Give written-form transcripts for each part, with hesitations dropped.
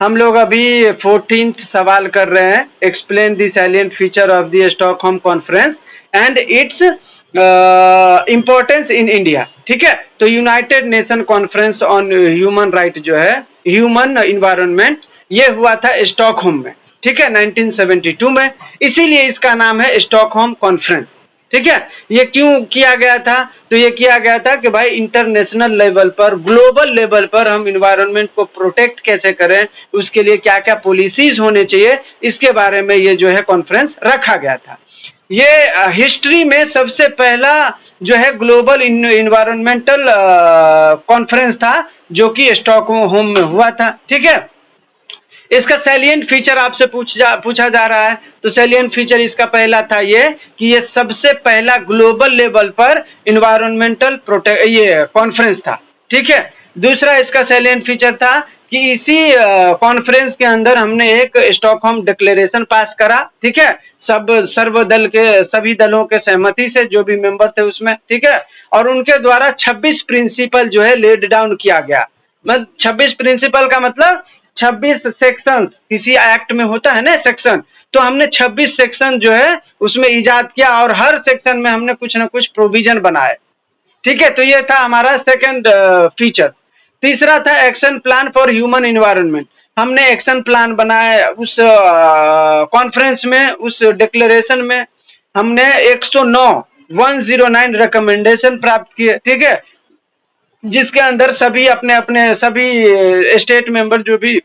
हम लोग अभी 14th सवाल कर रहे हैं। Explain the salient feature of the Stockholm conference and its importance in India. ठीक है, तो United nation conference on human right जो है, ह्यूमन इन्वायरमेंट, ये हुआ था स्टॉकहोम में। ठीक है, 1972 में, इसीलिए इसका नाम है स्टॉकहोम कॉन्फ्रेंस। ठीक है, ये क्यों किया गया था? तो ये किया गया था कि भाई इंटरनेशनल लेवल पर, ग्लोबल लेवल पर हम इन्वायरमेंट को प्रोटेक्ट कैसे करें, उसके लिए क्या क्या पॉलिसीज होने चाहिए, इसके बारे में ये जो है कॉन्फ्रेंस रखा गया था। ये हिस्ट्री में सबसे पहला जो है ग्लोबल इन्वायरमेंटल कॉन्फ्रेंस था, जो कि स्टॉकहोम में हुआ था। ठीक है, इसका सैलिएंट फीचर आपसे पूछा जा रहा है, तो सैलिएंट फीचर इसका पहला था ये कि ये सबसे पहला ग्लोबल लेवल पर इन्वायरमेंटल ये कॉन्फ्रेंस था। ठीक है, दूसरा इसका सैलिएंट फीचर था कि इसी कॉन्फ्रेंस के अंदर हमने एक स्टॉकहोम डिक्लेरेशन पास करा। ठीक है, सर्वदल के, सभी दलों के सहमति से, जो भी मेंबर थे उसमें। ठीक है, और उनके द्वारा 26 प्रिंसिपल जो है लेड डाउन किया गया। मतलब 26 प्रिंसिपल का मतलब 26 सेक्शंस, किसी एक्ट में होता है ना सेक्शन, तो हमने 26 सेक्शन जो है उसमें इजाद किया, और हर सेक्शन में हमने कुछ ना कुछ प्रोविजन बनाए। ठीक है, तो ये था हमारा सेकंड फीचर। तीसरा था action plan for human environment. हमने एक्शन प्लान बनाया उस कॉन्फ्रेंस में, उस डिक्लेरेशन में हमने 109 रिकमेंडेशन प्राप्त किए। ठीक है, जिसके अंदर सभी अपने अपने सभी स्टेट मेंबर, जो भी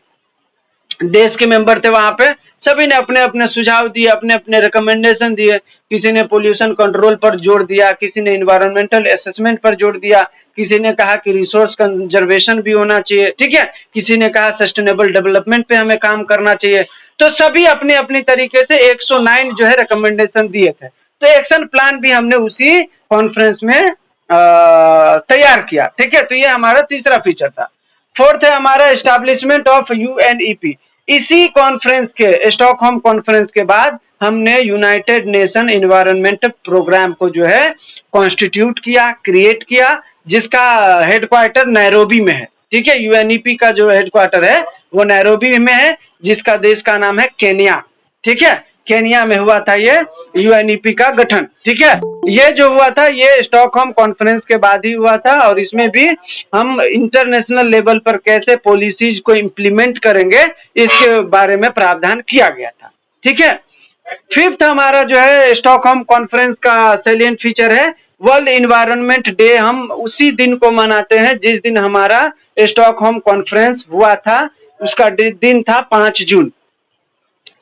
देश के मेंबर थे वहां पे, सभी ने अपने अपने सुझाव दिए, अपने अपने रिकमेंडेशन दिए। किसी ने पोल्यूशन कंट्रोल पर जोर दिया, किसी ने इन्वायरमेंटल असेसमेंट पर जोर दिया, किसी ने कहा कि रिसोर्स कंजर्वेशन भी होना चाहिए। ठीक है, किसी ने कहा सस्टेनेबल डेवलपमेंट पे हमें काम करना चाहिए। तो सभी अपनी अपनी तरीके से 109 जो है रिकमेंडेशन दिए थे। तो एक्शन प्लान भी हमने उसी कॉन्फ्रेंस में तैयार किया। ठीक है, तो ये हमारा तीसरा फीचर था। फोर्थ है हमारा एस्टैब्लिशमेंट ऑफ यूएनईपी। इसी कॉन्फ्रेंस के, स्टॉकहोम कॉन्फ्रेंस के बाद हमने यूनाइटेड नेशन एनवायरनमेंट प्रोग्राम को जो है कॉन्स्टिट्यूट किया, क्रिएट किया, जिसका हेडक्वार्टर नैरोबी में है। ठीक है, यूएनईपी का जो हेडक्वार्टर है वो नैरोबी में है, जिसका देश का नाम है केन्या। ठीक है, केन्या में हुआ था ये यूएनईपी का गठन। ठीक है, ये जो हुआ था ये स्टॉकहोम कॉन्फ्रेंस के बाद ही हुआ था, और इसमें भी हम इंटरनेशनल लेवल पर कैसे पॉलिसीज को इम्प्लीमेंट करेंगे, इसके बारे में प्रावधान किया गया था। ठीक है, फिफ्थ हमारा जो है स्टॉकहोम कॉन्फ्रेंस का सैलिएंट फीचर है वर्ल्ड इन्वायरमेंट डे। हम उसी दिन को मनाते हैं जिस दिन हमारा स्टॉकहोम कॉन्फ्रेंस हुआ था, उसका दिन था 5 जून।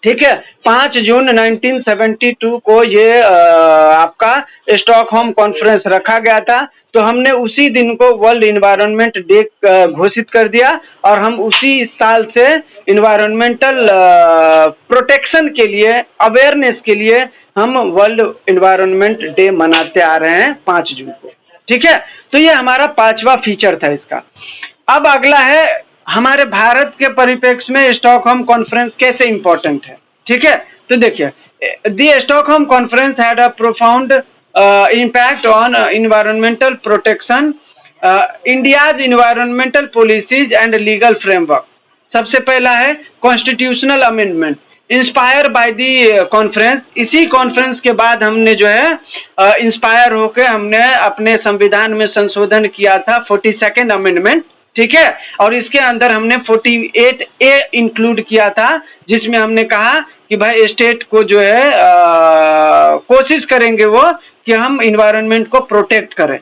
ठीक है, 5 जून 1972 को ये आपका स्टॉकहोम कॉन्फ्रेंस रखा गया था। तो हमने उसी दिन को वर्ल्ड इन्वायरमेंट डे घोषित कर दिया, और हम उसी साल से इन्वायरमेंटल प्रोटेक्शन के लिए, अवेयरनेस के लिए हम वर्ल्ड इन्वायरमेंट डे मनाते आ रहे हैं 5 जून को। ठीक है, तो ये हमारा पांचवा फीचर था इसका। अब अगला है हमारे भारत के परिप्रेक्ष्य में स्टॉकहोम कॉन्फ्रेंस कैसे इंपॉर्टेंट है। ठीक है, तो देखिए, the Stockholm conference had a profound impact on environmental protection, India's environmental policies and legal framework. सबसे पहला है constitutional amendment inspire by the conference. इसी कॉन्फ्रेंस के बाद हमने जो है इंस्पायर होकर हमने अपने संविधान में संशोधन किया था, 42nd अमेंडमेंट। ठीक है, और इसके अंदर हमने 48A इंक्लूड किया था, जिसमें हमने कहा कि भाई स्टेट को जो है कोशिश करेंगे वो कि हम इन्वायरमेंट को प्रोटेक्ट करें।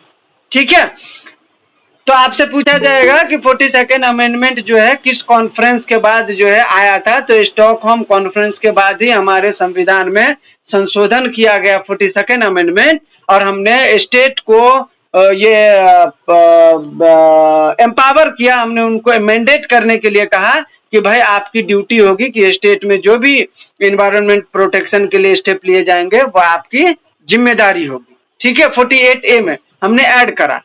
ठीक है, तो आपसे पूछा जाएगा कि 42nd अमेंडमेंट जो है किस कॉन्फ्रेंस के बाद जो है आया था, तो स्टॉकहोम कॉन्फ्रेंस के बाद ही हमारे संविधान में संशोधन किया गया 42nd अमेंडमेंट, और हमने स्टेट को ये एम्पावर किया, हमने उनको मैंडेट करने के लिए कहा कि भाई आपकी ड्यूटी होगी कि स्टेट में जो भी इन्वायरमेंट प्रोटेक्शन के लिए स्टेप लिए जाएंगे वो आपकी जिम्मेदारी होगी। ठीक है, 48A में हमने ऐड करा।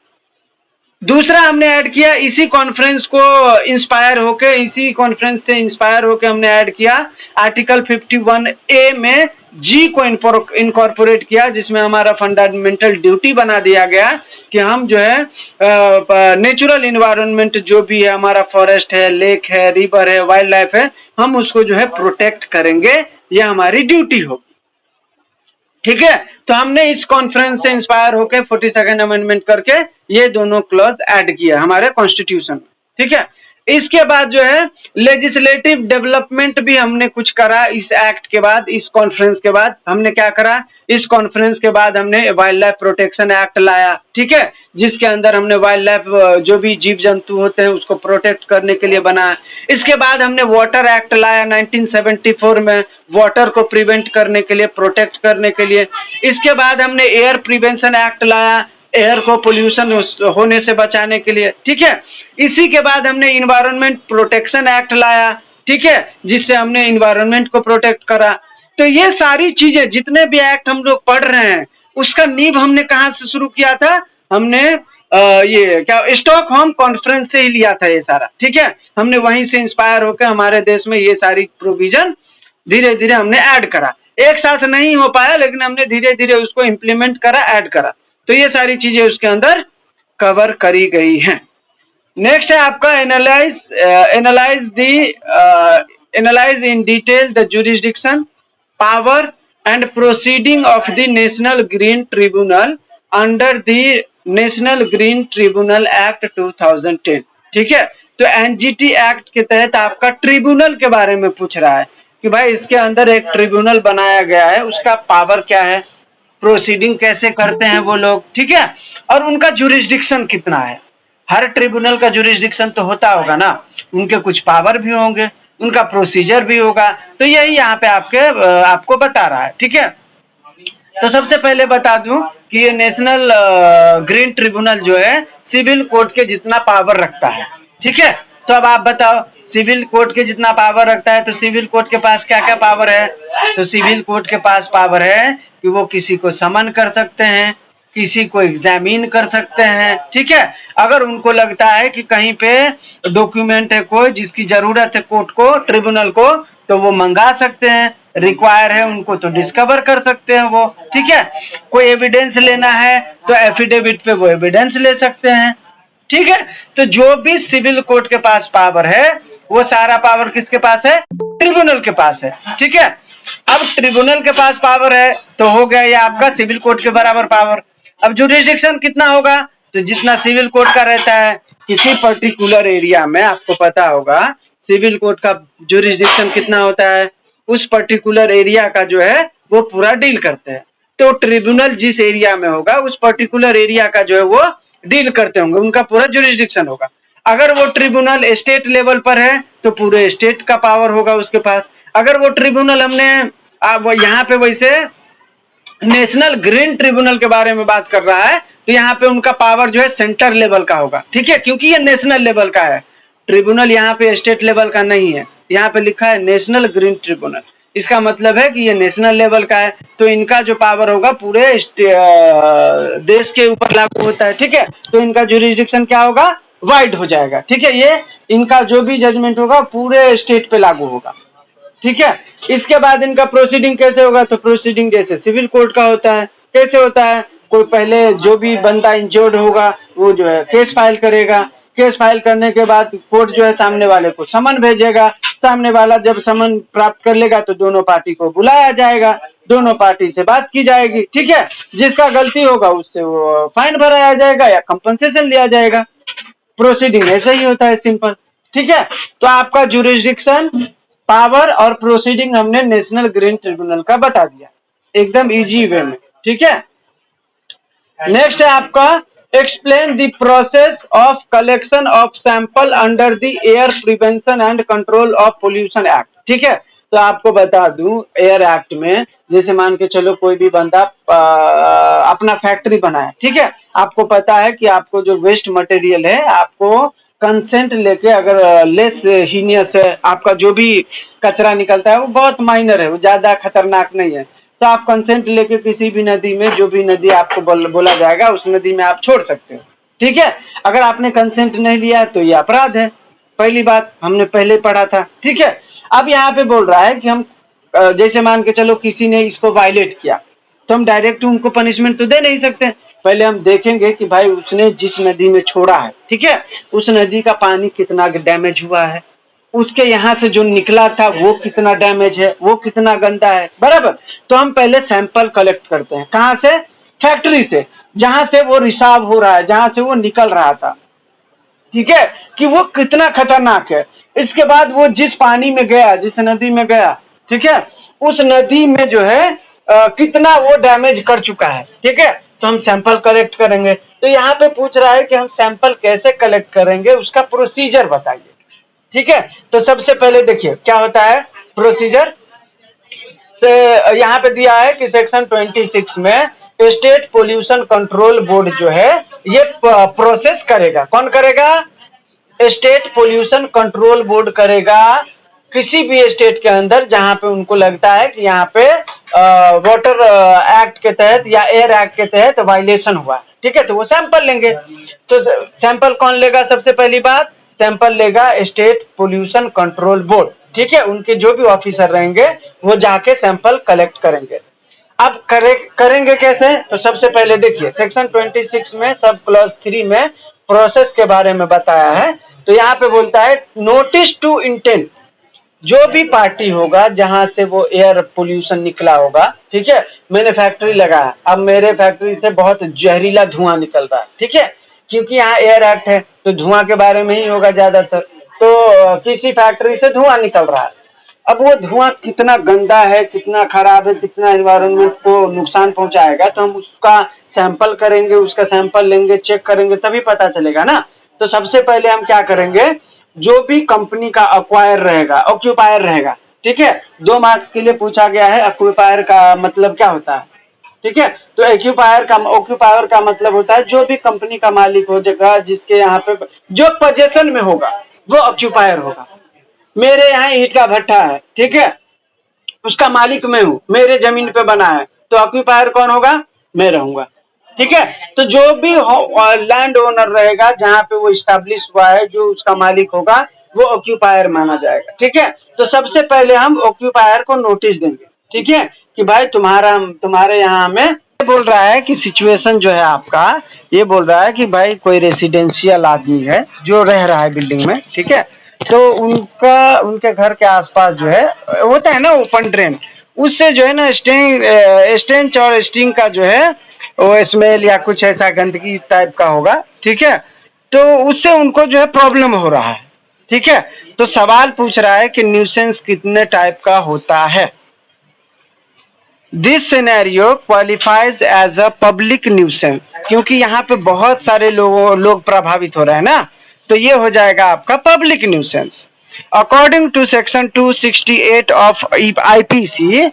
दूसरा हमने ऐड किया, इसी कॉन्फ्रेंस को इंस्पायर होके, इसी कॉन्फ्रेंस से इंस्पायर होके हमने ऐड किया आर्टिकल 51A में जी को इनकॉर्पोरेट किया, जिसमें हमारा फंडामेंटल ड्यूटी बना दिया गया कि हम जो है नेचुरल इन्वायरमेंट जो भी है, हमारा फॉरेस्ट है, लेक है, रिवर है, वाइल्ड लाइफ है, हम उसको जो है प्रोटेक्ट करेंगे, ये हमारी ड्यूटी होगी। ठीक है, तो हमने इस कॉन्फ्रेंस से इंस्पायर होकर 42nd अमेंडमेंट करके ये दोनों क्लॉज ऐड किया हमारे कॉन्स्टिट्यूशन में। ठीक है, इसके बाद जो है लेजिस्लेटिव डेवलपमेंट भी हमने कुछ करा इस एक्ट के बाद, इस कॉन्फ्रेंस के बाद हमने क्या करा, इस कॉन्फ्रेंस के बाद हमने वाइल्ड लाइफ प्रोटेक्शन एक्ट लाया। ठीक है, जिसके अंदर हमने वाइल्ड लाइफ जो भी जीव जंतु होते हैं उसको प्रोटेक्ट करने के लिए बनाया। इसके बाद हमने वाटर एक्ट लाया 1974 में, वाटर को प्रिवेंट करने के लिए, प्रोटेक्ट करने के लिए। इसके बाद हमने एयर प्रिवेंशन एक्ट लाया, एयर को पोल्यूशन होने से बचाने के लिए। ठीक है, इसी के बाद हमने इन्वायरमेंट प्रोटेक्शन एक्ट लाया। ठीक है, जिससे हमने इन्वायरमेंट को प्रोटेक्ट करा। तो ये सारी चीजें, जितने भी एक्ट हम लोग पढ़ रहे हैं, उसका नींव हमने कहां से शुरू किया था, हमने ये क्या स्टॉकहोम कॉन्फ्रेंस से ही लिया था ये सारा। ठीक है, हमने वहीं से इंस्पायर होकर हमारे देश में ये सारी प्रोविजन धीरे धीरे हमने ऐड करा। एक साथ नहीं हो पाया, लेकिन हमने धीरे धीरे उसको इम्प्लीमेंट करा, ऐड करा। तो ये सारी चीजें उसके अंदर कवर करी गई हैं। नेक्स्ट है आपका analyse in detail the jurisdiction, power and proceeding of the national green tribunal under the national green tribunal act 2010। ठीक है, तो एनजीटी एक्ट के तहत आपका ट्रिब्यूनल के बारे में पूछ रहा है कि भाई इसके अंदर एक ट्रिब्यूनल बनाया गया है, उसका पावर क्या है, प्रोसीडिंग कैसे करते हैं वो लोग। ठीक है, और उनका जुरिस्डिक्शन कितना है। हर ट्रिब्यूनल का जुरिस्डिक्शन तो होता होगा ना, उनके कुछ पावर भी होंगे, उनका प्रोसीजर भी होगा। तो यही यहाँ पे आपको बता रहा है। ठीक है, तो सबसे पहले बता दूं कि ये नेशनल ग्रीन ट्रिब्यूनल जो है सिविल कोर्ट के जितना पावर रखता है। ठीक है, तो अब आप बताओ सिविल कोर्ट के जितना पावर रखता है, तो सिविल कोर्ट के पास क्या क्या पावर है। तो सिविल कोर्ट के पास पावर है कि वो किसी को समन कर सकते हैं, किसी को एग्जामिन कर सकते हैं। ठीक है, अगर उनको लगता है कि कहीं पे डॉक्यूमेंट है कोई जिसकी जरूरत है कोर्ट को, ट्रिब्यूनल को, तो वो मंगा सकते हैं। रिक्वायर है उनको तो डिस्कवर कर सकते हैं वो। ठीक है, कोई एविडेंस लेना है तो एफिडेविट पे वो एविडेंस ले सकते हैं। ठीक है, तो जो भी सिविल कोर्ट के पास पावर है, वो सारा पावर किसके पास है, ट्रिब्यूनल के पास है। ठीक है, अब ट्रिब्यूनल के पास पावर है तो हो गया ये आपका सिविल कोर्ट के बराबर पावर। अब जुरिस्डिक्शन कितना होगा, तो जितना सिविल कोर्ट का रहता है किसी पर्टिकुलर एरिया में, आपको पता होगा सिविल कोर्ट का जुरिस्डिक्शन कितना होता है, उस पर्टिकुलर एरिया का जो है वो पूरा डील करते हैं। तो ट्रिब्यूनल जिस एरिया में होगा उस पर्टिकुलर एरिया का जो है वो डील करते होंगे, उनका पूरा जुरिस्डिक्शन होगा। अगर वो ट्रिब्यूनल स्टेट लेवल पर है तो पूरे स्टेट का पावर होगा उसके पास। अगर वो ट्रिब्यूनल हमने यहाँ पे वैसे नेशनल ग्रीन ट्रिब्यूनल के बारे में बात कर रहा है, तो यहाँ पे उनका पावर जो है सेंटर लेवल का होगा। ठीक है, क्योंकि ये नेशनल लेवल का है, ट्रिब्यूनल यहाँ पे स्टेट लेवल का नहीं है। यहाँ पे लिखा है नेशनल ग्रीन ट्रिब्यूनल, इसका मतलब है कि ये नेशनल लेवल का है, तो इनका जो पावर होगा पूरे देश के ऊपर लागू होता है। ठीक है, तो इनका जुरिस्डिक्शन क्या होगा, वाइड हो जाएगा। ठीक है, ये इनका जो भी जजमेंट होगा पूरे स्टेट पे लागू होगा। ठीक है, इसके बाद इनका प्रोसीडिंग कैसे होगा, तो प्रोसीडिंग जैसे सिविल कोर्ट का होता है। कैसे होता है, कोई पहले जो भी बंदा इंजर्ड होगा वो जो है केस फाइल करेगा। केस फाइल करने के बाद कोर्ट जो है सामने वाले को समन भेजेगा। सामने वाला जब समन प्राप्त कर लेगा तो दोनों पार्टी को बुलाया जाएगा, दोनों पार्टी से बात की जाएगी। ठीक है, जिसका गलती होगा उससे वो फाइन भराया जाएगा या कंपनसेशन लिया जाएगा। प्रोसीडिंग ऐसा ही होता है, सिंपल। ठीक है, तो आपका जुरिस्डिक्शन, पावर और प्रोसीडिंग हमने नेशनल ग्रीन ट्रिब्यूनल का बता दिया एकदम इजी वे में। ठीक है, नेक्स्ट है आपका explain the process of collection of sample under the air prevention and control of pollution act. ठीक है, तो आपको बता दूं एयर एक्ट में जैसे मान के चलो कोई भी बंदा अपना फैक्ट्री बनाए। ठीक है, आपको पता है कि आपको जो वेस्ट मटेरियल है आपको कंसेंट लेके, अगर लेस हीनियस है, आपका जो भी कचरा निकलता है वो बहुत माइनर है, वो ज्यादा खतरनाक नहीं है, तो आप कंसेंट लेके किसी भी नदी में, जो भी नदी आपको बोला जाएगा उस नदी में आप छोड़ सकते हो। ठीक है। अगर आपने कंसेंट नहीं लिया तो ये अपराध है, पहली बात हमने पहले पढ़ा था। ठीक है। अब यहाँ पे बोल रहा है कि हम जैसे मान के चलो किसी ने इसको वायलेट किया तो हम डायरेक्ट उनको पनिशमेंट तो दे नहीं सकते, पहले हम देखेंगे कि भाई उसने जिस नदी में छोड़ा है, ठीक है, उस नदी का पानी कितना डैमेज हुआ है, उसके यहाँ से जो निकला था वो कितना डैमेज है, वो कितना गंदा है, बराबर। तो हम पहले सैंपल कलेक्ट करते हैं, कहाँ से? फैक्ट्री से, जहां से वो रिसाव हो रहा है, जहां से वो निकल रहा था, ठीक है, कि वो कितना खतरनाक है। इसके बाद वो जिस पानी में गया, जिस नदी में गया, ठीक है, उस नदी में जो है कितना वो डैमेज कर चुका है, ठीक है। तो हम सैंपल कलेक्ट करेंगे। तो यहाँ पे पूछ रहा है कि हम सैंपल कैसे कलेक्ट करेंगे, उसका प्रोसीजर बताइए, ठीक है। तो सबसे पहले देखिए क्या होता है प्रोसीजर से, यहाँ पे दिया है कि सेक्शन 26 में स्टेट पोल्यूशन कंट्रोल बोर्ड जो है ये प्रोसेस करेगा। कौन करेगा? स्टेट पोल्यूशन कंट्रोल बोर्ड करेगा। किसी भी स्टेट के अंदर जहां पे उनको लगता है कि यहाँ पे वाटर एक्ट के तहत या एयर एक्ट के तहत वायलेशन हुआ, ठीक है, तो वो सैंपल लेंगे। तो सैंपल कौन लेगा? सबसे पहली बात, सैंपल लेगा स्टेट पोल्यूशन कंट्रोल बोर्ड, ठीक है। उनके जो भी ऑफिसर रहेंगे वो जाके सैंपल कलेक्ट करेंगे। अब करेंगे कैसे? तो सबसे पहले देखिए सेक्शन 26 में सब क्लॉज 3 में प्रोसेस के बारे में बताया है। तो यहाँ पे बोलता है नोटिस टू इंटेंट, जो भी पार्टी होगा जहां से वो एयर पोल्यूशन निकला होगा, ठीक है, मैंने फैक्ट्री लगाया, अब मेरे फैक्ट्री से बहुत जहरीला धुआं निकल रहा है, ठीक है, क्योंकि यहाँ एयर एक्ट है तो धुआं के बारे में ही होगा ज्यादातर। तो किसी फैक्ट्री से धुआं निकल रहा है, अब वो धुआं कितना गंदा है, कितना खराब है, कितना एनवायरनमेंट को नुकसान पहुंचाएगा, तो हम उसका सैंपल करेंगे, उसका सैंपल लेंगे, चेक करेंगे, तभी पता चलेगा ना। तो सबसे पहले हम क्या करेंगे, जो भी कंपनी का अक्वायर रहेगा, ऑक्यूपायर रहेगा, ठीक है, 2 मार्क्स के लिए पूछा गया है ऑक्यूपायर का मतलब क्या होता है, ठीक है। तो ऑक्यूपायर का मतलब होता है जो भी कंपनी का मालिक हो जाएगा, जिसके यहाँ पे जो पोजेशन में होगा वो ऑक्यूपायर होगा। मेरे यहाँ ईंट का भट्ठा है, ठीक है, उसका मालिक मैं हूं, मेरे जमीन पे बना है, तो ऑक्यूपायर कौन होगा? मैं रहूंगा, ठीक है। तो जो भी लैंड ओनर रहेगा जहां पे वो स्टैब्लिश हुआ है, जो उसका मालिक होगा वो ऑक्यूपायर माना जाएगा, ठीक है। तो सबसे पहले हम ऑक्यूपायर को नोटिस देंगे, ठीक है, कि भाई तुम्हारे यहाँ हमें बोल रहा है कि सिचुएशन जो है आपका, ये बोल रहा है कि भाई कोई रेसिडेंशियल आदमी है जो रह रहा है बिल्डिंग में, ठीक है, तो उनके घर के आसपास जो है होता है ना ओपन ड्रेन, उससे जो है ना स्टेंच और स्टिंग का जो है वो स्मेल या कुछ ऐसा गंदगी टाइप का होगा, ठीक है, तो उससे उनको जो है प्रॉब्लम हो रहा है, ठीक है। तो सवाल पूछ रहा है कि न्यूसेंस कितने टाइप का होता है। This scenario qualifies as a public nuisance, क्योंकि यहाँ पे बहुत सारे लोग प्रभावित हो रहे हैं ना, तो ये हो जाएगा आपका public nuisance. According to section 268 of IPC,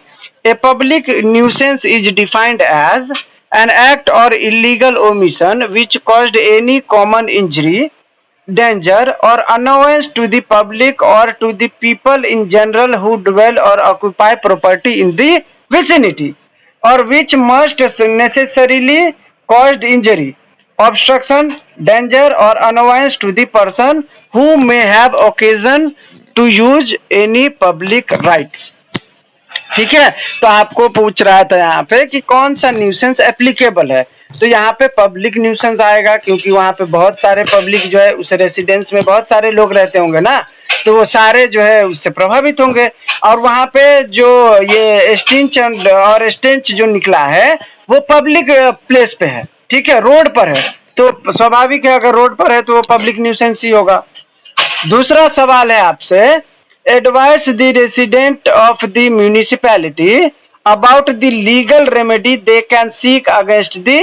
a public nuisance is defined as an act or illegal omission which caused any common injury, danger or annoyance to the public or to the people in general who dwell or occupy property in the vicinity, or which must necessarily cause injury, obstruction, danger or annoyance to the person who may have occasion to use any public rights, ठीक है। तो आपको पूछ रहा था यहाँ पे कि कौन सा न्यूसेंस एप्लीकेबल है, तो यहाँ पे पब्लिक न्यूसेंस आएगा, क्योंकि वहां पे बहुत सारे पब्लिक जो है उस रेसिडेंस में बहुत सारे लोग रहते होंगे ना, तो वो सारे जो है उससे प्रभावित होंगे। और वहां पे जो ये स्टेंच जो निकला है वो पब्लिक प्लेस पे है, ठीक है, रोड पर है, तो स्वाभाविक है अगर रोड पर है तो वो पब्लिक न्यूसेंस ही होगा। दूसरा सवाल है आपसे, advise the resident of the municipality about the legal remedy they can seek against the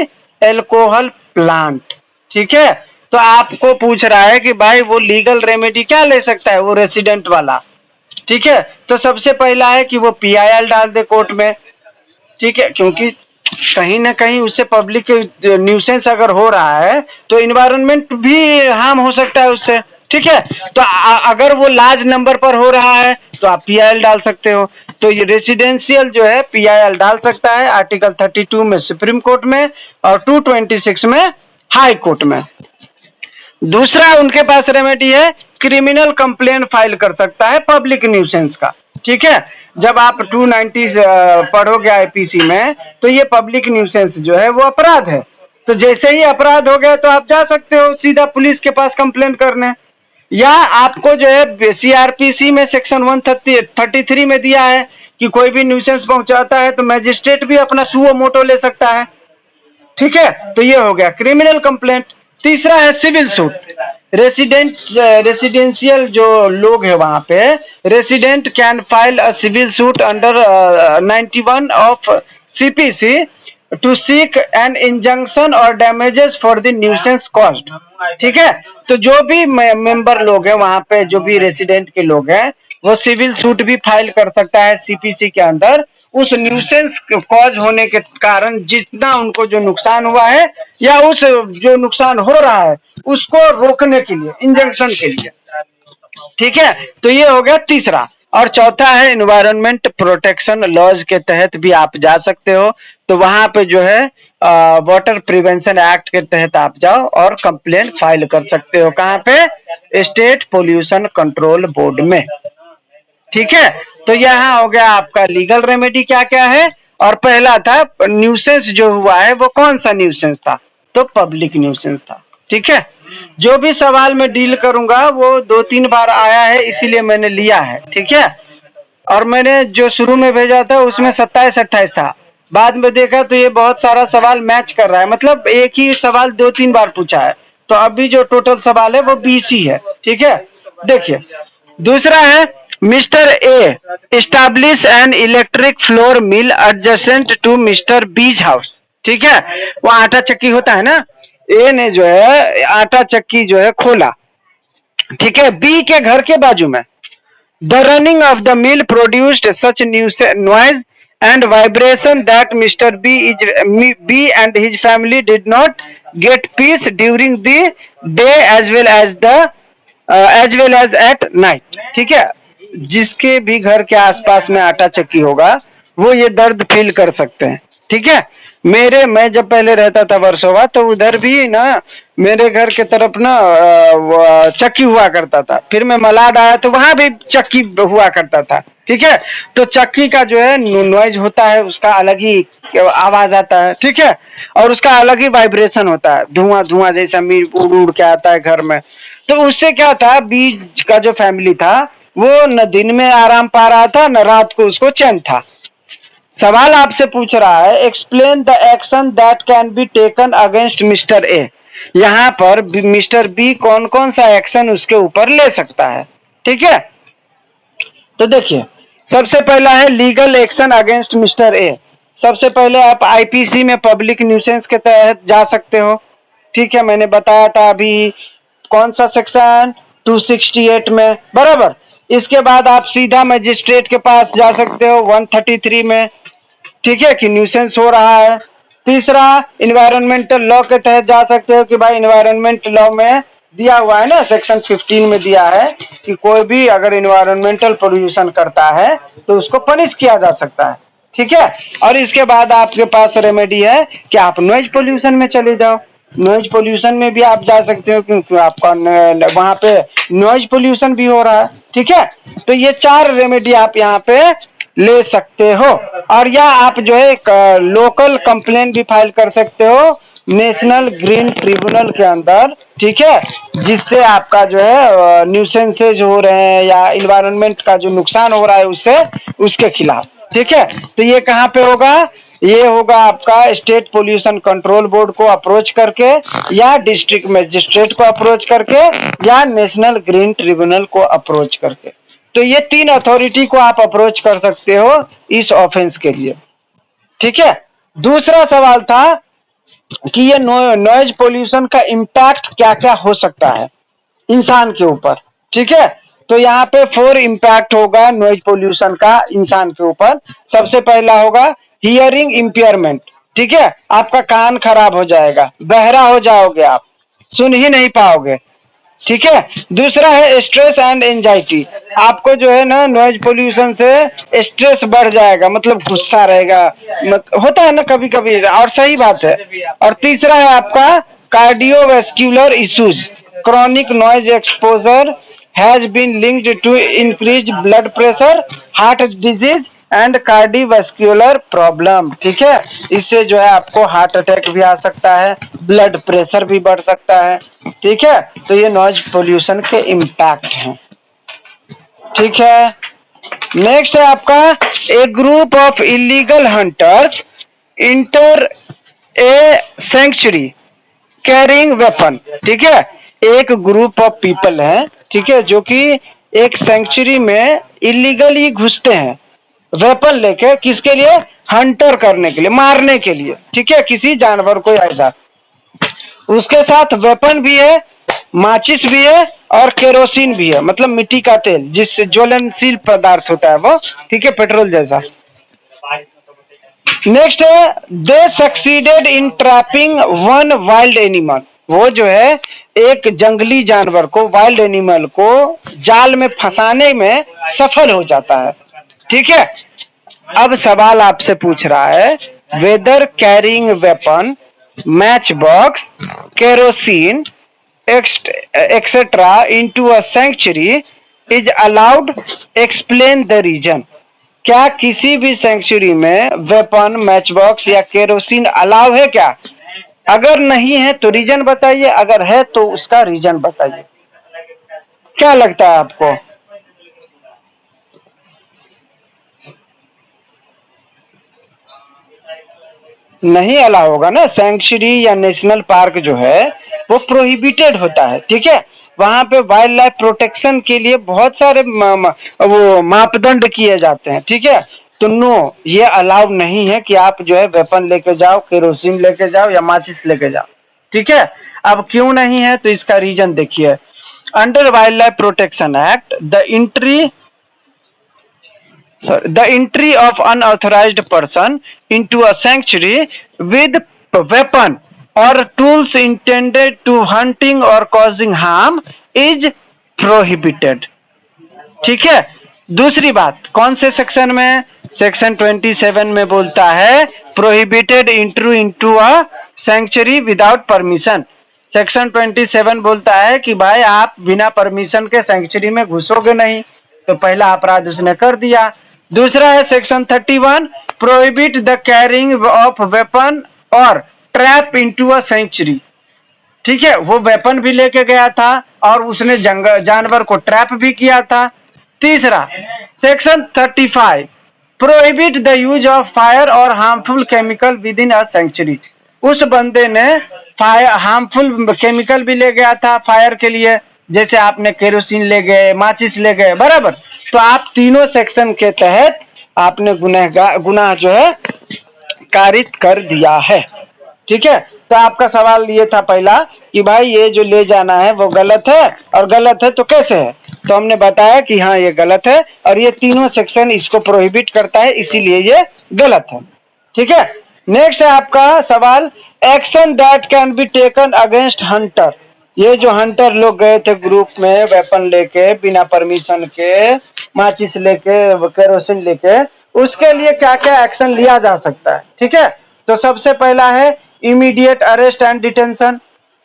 alcohol plant, ठीक है। तो आपको पूछ रहा है कि भाई वो लीगल रेमेडी क्या ले सकता है वो रेसिडेंट वाला, ठीक है। तो सबसे पहला है कि वो पीआईएल डाल दे कोर्ट में, ठीक है, क्योंकि कहीं ना कहीं उससे पब्लिक न्यूसेंस अगर हो रहा है तो इन्वायरमेंट भी हार्म हो सकता है उससे, ठीक है। तो अगर वो लार्ज नंबर पर हो रहा है तो आप पीआईएल डाल सकते हो। तो ये रेसिडेंशियल जो है पीआईएल डाल सकता है आर्टिकल 32 में सुप्रीम कोर्ट में और 226 में हाई कोर्ट में। दूसरा उनके पास रेमेडी है, क्रिमिनल कंप्लेंट फाइल कर सकता है पब्लिक न्यूसेंस का। ठीक है, जब आप 290 पढ़ोगे आईपीसी में, तो ये पब्लिक न्यूसेंस जो है वो अपराध है। तो जैसे ही अपराध हो गया तो आप जा सकते हो सीधा पुलिस के पास कंप्लेंट करने, या आपको जो है सीआरपीसी में सेक्शन 133 में दिया है कि कोई भी न्यूसेंस पहुंचाता है तो मैजिस्ट्रेट भी अपना सुओ मोटो ले सकता है। ठीक है, तो ये हो गया क्रिमिनल कंप्लेंट। तीसरा है सिविल सूट। रेसिडेंशियल जो लोग है वहां पे, resident can file a civil suit under 91 of CPC to seek an injunction और damages for the nuisance cost. ठीक है, तो जो भी मेंबर लोग हैं वहां पे, जो भी रेसिडेंट के लोग हैं, वो सिविल सूट भी फाइल कर सकता है सीपीसी के अंदर, उस न्यूसेंस कॉज होने के कारण जितना उनको जो नुकसान हुआ है या उस जो नुकसान हो रहा है उसको रोकने के लिए, इंजंक्शन के लिए। ठीक है, तो ये हो गया तीसरा। और चौथा है एनवायरनमेंट प्रोटेक्शन लॉज के तहत भी आप जा सकते हो। तो वहां पे जो है वाटर प्रिवेंशन एक्ट के तहत आप जाओ और कंप्लेंट फाइल कर सकते हो। कहाँ पे? स्टेट पोल्यूशन कंट्रोल बोर्ड में। ठीक है, तो यहाँ हो गया आपका लीगल रेमेडी क्या क्या है। और पहला था न्यूसेंस जो हुआ है वो कौन सा न्यूसेंस था? तो पब्लिक न्यूसेंस था। ठीक है, जो भी सवाल मैं डील करूंगा वो 2-3 बार आया है इसीलिए मैंने लिया है। ठीक है, और मैंने जो शुरू में भेजा था उसमें 27-28 था, बाद में देखा तो ये बहुत सारा सवाल मैच कर रहा है, मतलब एक ही सवाल 2-3 बार पूछा है। तो अभी जो टोटल सवाल है वो 20 ही है। ठीक है, देखिए दूसरा है mister A establish an electric flour mill adjacent to mister B's house. ठीक है, वो आटा चक्की होता है ना, ए ने जो है आटा चक्की जो है खोला। ठीक है, बी के घर के बाजू में। The running of the mill produced such noise and vibration that Mr. B and his family did not get peace during the day as well as at night। ठीक है, जिसके भी घर के आसपास में आटा चक्की होगा वो ये दर्द फील कर सकते हैं। ठीक है, मैं जब पहले रहता था वर्सोवा तो उधर भी ना मेरे घर के तरफ ना चक्की हुआ करता था, फिर मैं मलाड आया तो वहां भी चक्की हुआ करता था। ठीक है, तो चक्की का जो है नॉइज होता है, उसका अलग ही आवाज आता है। ठीक है, और उसका अलग ही वाइब्रेशन होता है, धुआं धुआं जैसा उड़ उड़ के आता है घर में। तो उससे क्या था, बीज का जो फैमिली था वो न दिन में आराम पा रहा था न रात को उसको चैन था। सवाल आपसे पूछ रहा है explain the action that can be taken against mister A. यहाँ पर मिस्टर बी कौन कौन सा एक्शन उसके ऊपर ले सकता है। ठीक है, तो देखिए सबसे पहला है legal action against mister A. सबसे पहले आप आईपीसी में पब्लिक न्यूसेंस के तहत जा सकते हो। ठीक है, मैंने बताया था अभी कौन सा सेक्शन 268 में, बराबर। इसके बाद आप सीधा मजिस्ट्रेट के पास जा सकते हो 133 में। ठीक है, कि न्यूसेंस हो रहा है। तीसरा इन्वायरमेंटल लॉ के तहत जा सकते हो कि भाई इन्वायरमेंट लॉ में दिया हुआ है ना, सेक्शन 15 में दिया है कि कोई भी अगर इन्वायरमेंटल पोल्यूशन करता है तो उसको पनिश किया जा सकता है। ठीक है, और इसके बाद आपके पास रेमेडी है कि आप नॉइज पोल्यूशन में चले जाओ। नॉइज पोल्यूशन में भी आप जा सकते हो क्योंकि आपका वहां पे नॉइज पोल्यूशन भी हो रहा है। ठीक है, तो ये 4 रेमेडी आप यहाँ पे ले सकते हो। और या आप जो है लोकल कंप्लेन भी फाइल कर सकते हो नेशनल ग्रीन ट्रिब्यूनल के अंदर। ठीक है, जिससे आपका जो है न्यूसेंसेज हो रहे हैं या इन्वायरमेंट का जो नुकसान हो रहा है उससे उसके खिलाफ। ठीक है, तो ये कहाँ पे होगा? ये होगा आपका स्टेट पोल्यूशन कंट्रोल बोर्ड को अप्रोच करके, या डिस्ट्रिक्ट मजिस्ट्रेट को अप्रोच करके, या नेशनल ग्रीन ट्रिब्यूनल को अप्रोच करके। तो ये 3 अथॉरिटी को आप अप्रोच कर सकते हो इस ऑफेंस के लिए। ठीक है, दूसरा सवाल था कि ये नॉइज पोल्यूशन का इम्पैक्ट क्या क्या हो सकता है इंसान के ऊपर। ठीक है, तो यहाँ पे 4 इम्पैक्ट होगा नॉइज पोल्यूशन का इंसान के ऊपर। सबसे पहला होगा हियरिंग इम्पेयरमेंट। ठीक है, आपका कान खराब हो जाएगा, बहरा हो जाओगे, आप सुन ही नहीं पाओगे। ठीक है, दूसरा है स्ट्रेस एंड एंजाइटी। आपको जो है ना नॉइज पोल्यूशन से स्ट्रेस बढ़ जाएगा, मतलब गुस्सा रहेगा, होता है ना कभी कभी, और सही बात है। और तीसरा है आपका cardiovascular issues. chronic noise exposure has been linked to increased blood pressure, heart disease and cardiovascular problem. ठीक है, इससे जो है आपको हार्ट अटैक भी आ सकता है, ब्लड प्रेशर भी बढ़ सकता है। ठीक है, तो ये नॉइज पोल्यूशन के इम्पैक्ट हैं। ठीक है, नेक्स्ट है आपका a group of illegal hunters enter a sanctuary carrying weapon. ठीक है, एक ग्रुप ऑफ पीपल है, ठीक है, जो कि एक सेंचुरी में इलीगली घुसते हैं वेपन लेके, किसके लिए? हंटर करने के लिए, मारने के लिए। ठीक है, किसी जानवर को ऐसा, उसके साथ वेपन भी है, माचिस भी है और केरोसिन भी है, मतलब मिट्टी का तेल जिससे ज्वलनशील पदार्थ होता है वो। ठीक है, पेट्रोल जैसा। नेक्स्ट है दे succeeded in trapping one wild animal. वो जो है एक जंगली जानवर को, वाइल्ड एनिमल को जाल में फंसाने में सफल हो जाता है। ठीक है, अब सवाल आपसे पूछ रहा है whether carrying weapon, match box, kerosene etcetera into a sanctuary is allowed, explain the reason. क्या किसी भी सेंचुरी में वेपन, मैच बॉक्स या केरोसिन अलाउ है क्या? अगर नहीं है तो रीजन बताइए, अगर है तो उसका रीजन बताइए। क्या लगता है आपको? नहीं अलाउ होगा ना, सेंचुरी या नेशनल पार्क जो है वो प्रोहिबिटेड होता है। ठीक है, वहां पे वाइल्ड लाइफ प्रोटेक्शन के लिए बहुत सारे वो मापदंड किए जाते हैं। ठीक है, तो नो, ये अलाउ नहीं है कि आप जो है वेपन लेके जाओ, केरोसिन लेके जाओ या माचिस लेके जाओ। ठीक है, अब क्यों नहीं है तो इसका रीजन देखिए। Under wild life protection act the entry of unauthorized person into a sanctuary with weapon or tools intended to hunting or causing harm is prohibited। ठीक है, दूसरी बात कौन से सेक्शन में? सेक्शन 27 में बोलता है prohibited entry into a sanctuary without permission. Section 27 बोलता है कि भाई आप बिना परमिशन के सेंचुरी में घुसोगे नहीं, तो पहला अपराध उसने कर दिया। दूसरा है section 31 prohibit the carrying of weapon और ट्रैप इनटू अ सेंचुरी। ठीक है, वो वेपन भी लेके गया था और उसने जानवर को ट्रैप भी किया था। तीसरा section 35 prohibit the use of fire और harmful chemical within a sanctuary. उस बंदे ने फायर हार्मफुल केमिकल भी ले गया था फायर के लिए, जैसे आपने केरोसिन ले गए, माचिस ले गए, बराबर। तो आप तीनों सेक्शन के तहत आपने गुनाह जो है कारित कर दिया है। ठीक है, तो आपका सवाल ये था पहला कि भाई ये जो ले जाना है वो गलत है, और गलत है तो कैसे है? तो हमने बताया कि हाँ ये गलत है और ये तीनों सेक्शन इसको प्रोहिबिट करता है, इसीलिए ये गलत है। ठीक है, नेक्स्ट है आपका सवाल action that can be taken against Hunter. ये जो हंटर लोग गए थे ग्रुप में वेपन लेके, बिना परमिशन के, माचिस लेके, केरोसिन लेके, उसके लिए क्या क्या एक्शन लिया जा सकता है? ठीक है, तो सबसे पहला है immediate arrest and detention.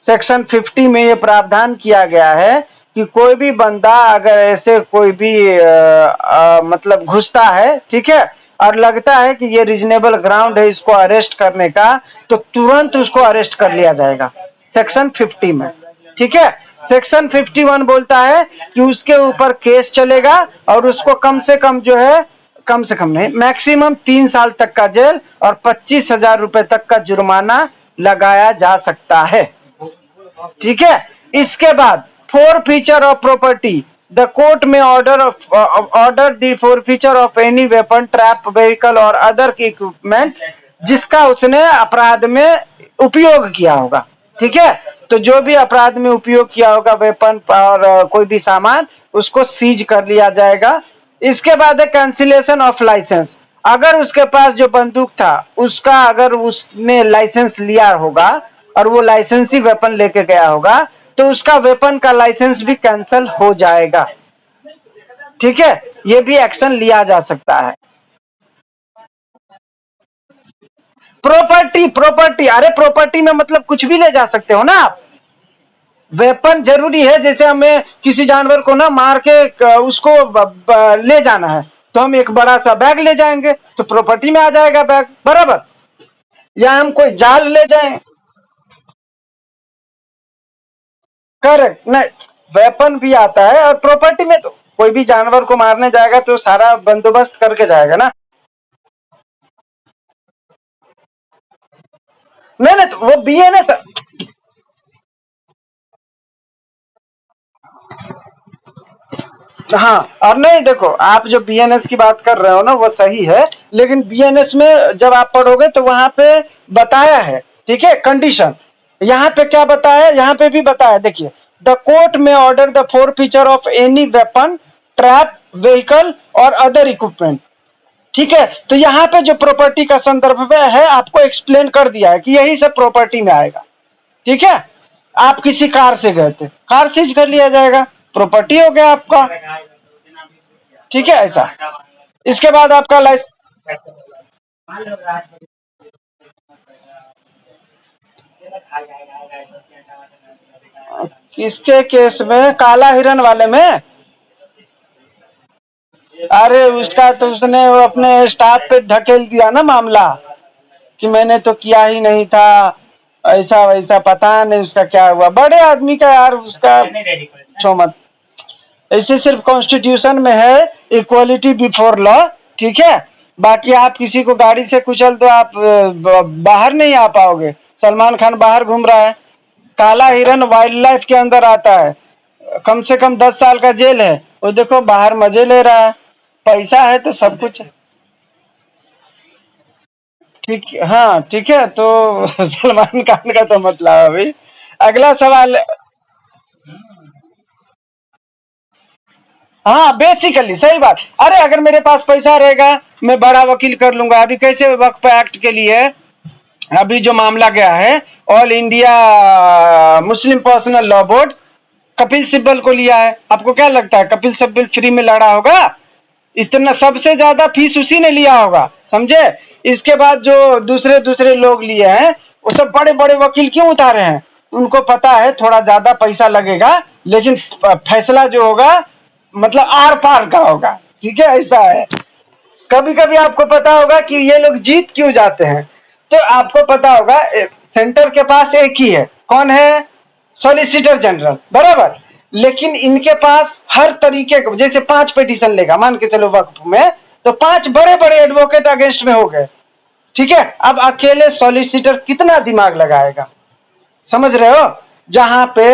Section 50 में ये प्रावधान किया गया है कि कोई भी बंदा अगर ऐसे कोई भी मतलब घुसता है, ठीक है, और लगता है कि ये रीजनेबल ग्राउंड है इसको अरेस्ट करने का, तो तुरंत उसको अरेस्ट कर लिया जाएगा सेक्शन 50 में। ठीक है, सेक्शन 51 बोलता है कि उसके ऊपर केस चलेगा और उसको कम से कम जो है, कम से कम नहीं, मैक्सिमम 3 साल तक का जेल और 25,000 रुपए तक का जुर्माना लगाया जा सकता है। ठीक है, इसके बाद forfeiture of property, the court may order the forfeiture of any weapon, trap, vehicle और अदर इक्विपमेंट जिसका उसने अपराध में उपयोग किया होगा। ठीक है, तो जो भी अपराध में उपयोग किया होगा वेपन और कोई भी सामान, उसको सीज कर लिया जाएगा। इसके बाद है कैंसिलेशन ऑफ लाइसेंस। अगर उसके पास जो बंदूक था उसका अगर उसने लाइसेंस लिया होगा और वो लाइसेंसी वेपन लेके गया होगा, तो उसका वेपन का लाइसेंस भी कैंसिल हो जाएगा। ठीक है, ये भी एक्शन लिया जा सकता है। प्रॉपर्टी, प्रॉपर्टी, अरे प्रॉपर्टी में मतलब कुछ भी ले जा सकते हो ना आप। वेपन जरूरी है, जैसे हमें किसी जानवर को ना मार के उसको ले जाना है, तो हम एक बड़ा सा बैग ले जाएंगे, तो प्रॉपर्टी में आ जाएगा बैग, बराबर। या हम कोई जाल ले जाएं, करेक्ट, नहीं, वेपन भी आता है और प्रॉपर्टी में तो कोई भी जानवर को मारने जाएगा तो सारा बंदोबस्त करके जाएगा ना। नहीं नहीं, तो वो बीएनएस, हाँ, और नहीं देखो, आप जो बीएनएस की बात कर रहे हो ना वो सही है, लेकिन बीएनएस में जब आप पढ़ोगे तो वहां पे बताया है, ठीक है, कंडीशन। यहाँ पे क्या बताया, यहाँ पे भी बताया, देखिए, the court may order the forfeiture of any weapon, trap, vehicle और अदर इक्विपमेंट, ठीक है। तो यहाँ पे जो प्रॉपर्टी का संदर्भ में है आपको एक्सप्लेन कर दिया है कि यही सब प्रॉपर्टी में आएगा, ठीक है। आप किसी कार से गए थे, कार सीज कर लिया जाएगा, प्रॉपर्टी हो गया आपका, ठीक है, ऐसा। इसके बाद आपका लाइसेंस, किसके केस में, काला हिरन वाले में? अरे उसका तो उसने वो अपने स्टाफ पे ढकेल दिया ना मामला, कि मैंने तो किया ही नहीं था, ऐसा वैसा, पता नहीं उसका क्या हुआ, बड़े आदमी का यार उसका छो मत। ऐसे सिर्फ कॉन्स्टिट्यूशन में है इक्वलिटी बिफोर लॉ, ठीक है। बाकी आप किसी को गाड़ी से कुचल तो आप बाहर नहीं आ पाओगे। सलमान खान बाहर घूम रहा है, काला हिरन वाइल्ड लाइफ के अंदर आता है, कम से कम 10 साल का जेल है, वो देखो बाहर मजे ले रहा है, पैसा है तो सब कुछ है। ठीक, हाँ ठीक है, तो सलमान खान का तो मतलब अभी। अगला सवाल, हाँ बेसिकली सही बात। अरे अगर मेरे पास पैसा रहेगा मैं बड़ा वकील कर लूंगा। अभी कैसे वक्फ एक्ट के लिए अभी जो मामला गया है, all India Muslim personal law board Kapil Sibal को लिया है। आपको क्या लगता है कपिल सिब्बल फ्री में लड़ा होगा? इतना सबसे ज्यादा फीस उसी ने लिया होगा, समझे। इसके बाद जो दूसरे दूसरे लोग लिए हैं वो सब बड़े बड़े वकील क्यों उतारे हैं? उनको पता है थोड़ा ज्यादा पैसा लगेगा, लेकिन फैसला जो होगा मतलब आर पार का होगा, ठीक है, ऐसा है। कभी कभी आपको पता होगा कि ये लोग जीत क्यों जाते हैं, तो आपको पता होगा सेंटर के पास एक ही है, कौन है? सॉलिसिटर जनरल, बराबर। लेकिन इनके पास हर तरीके को, जैसे 5 पिटीशन लेगा मान के चलो वक्फ में, तो 5 बड़े बड़े एडवोकेट अगेंस्ट में हो गए, ठीक है। अब अकेले सॉलिसिटर कितना दिमाग लगाएगा, समझ रहे हो। जहां पे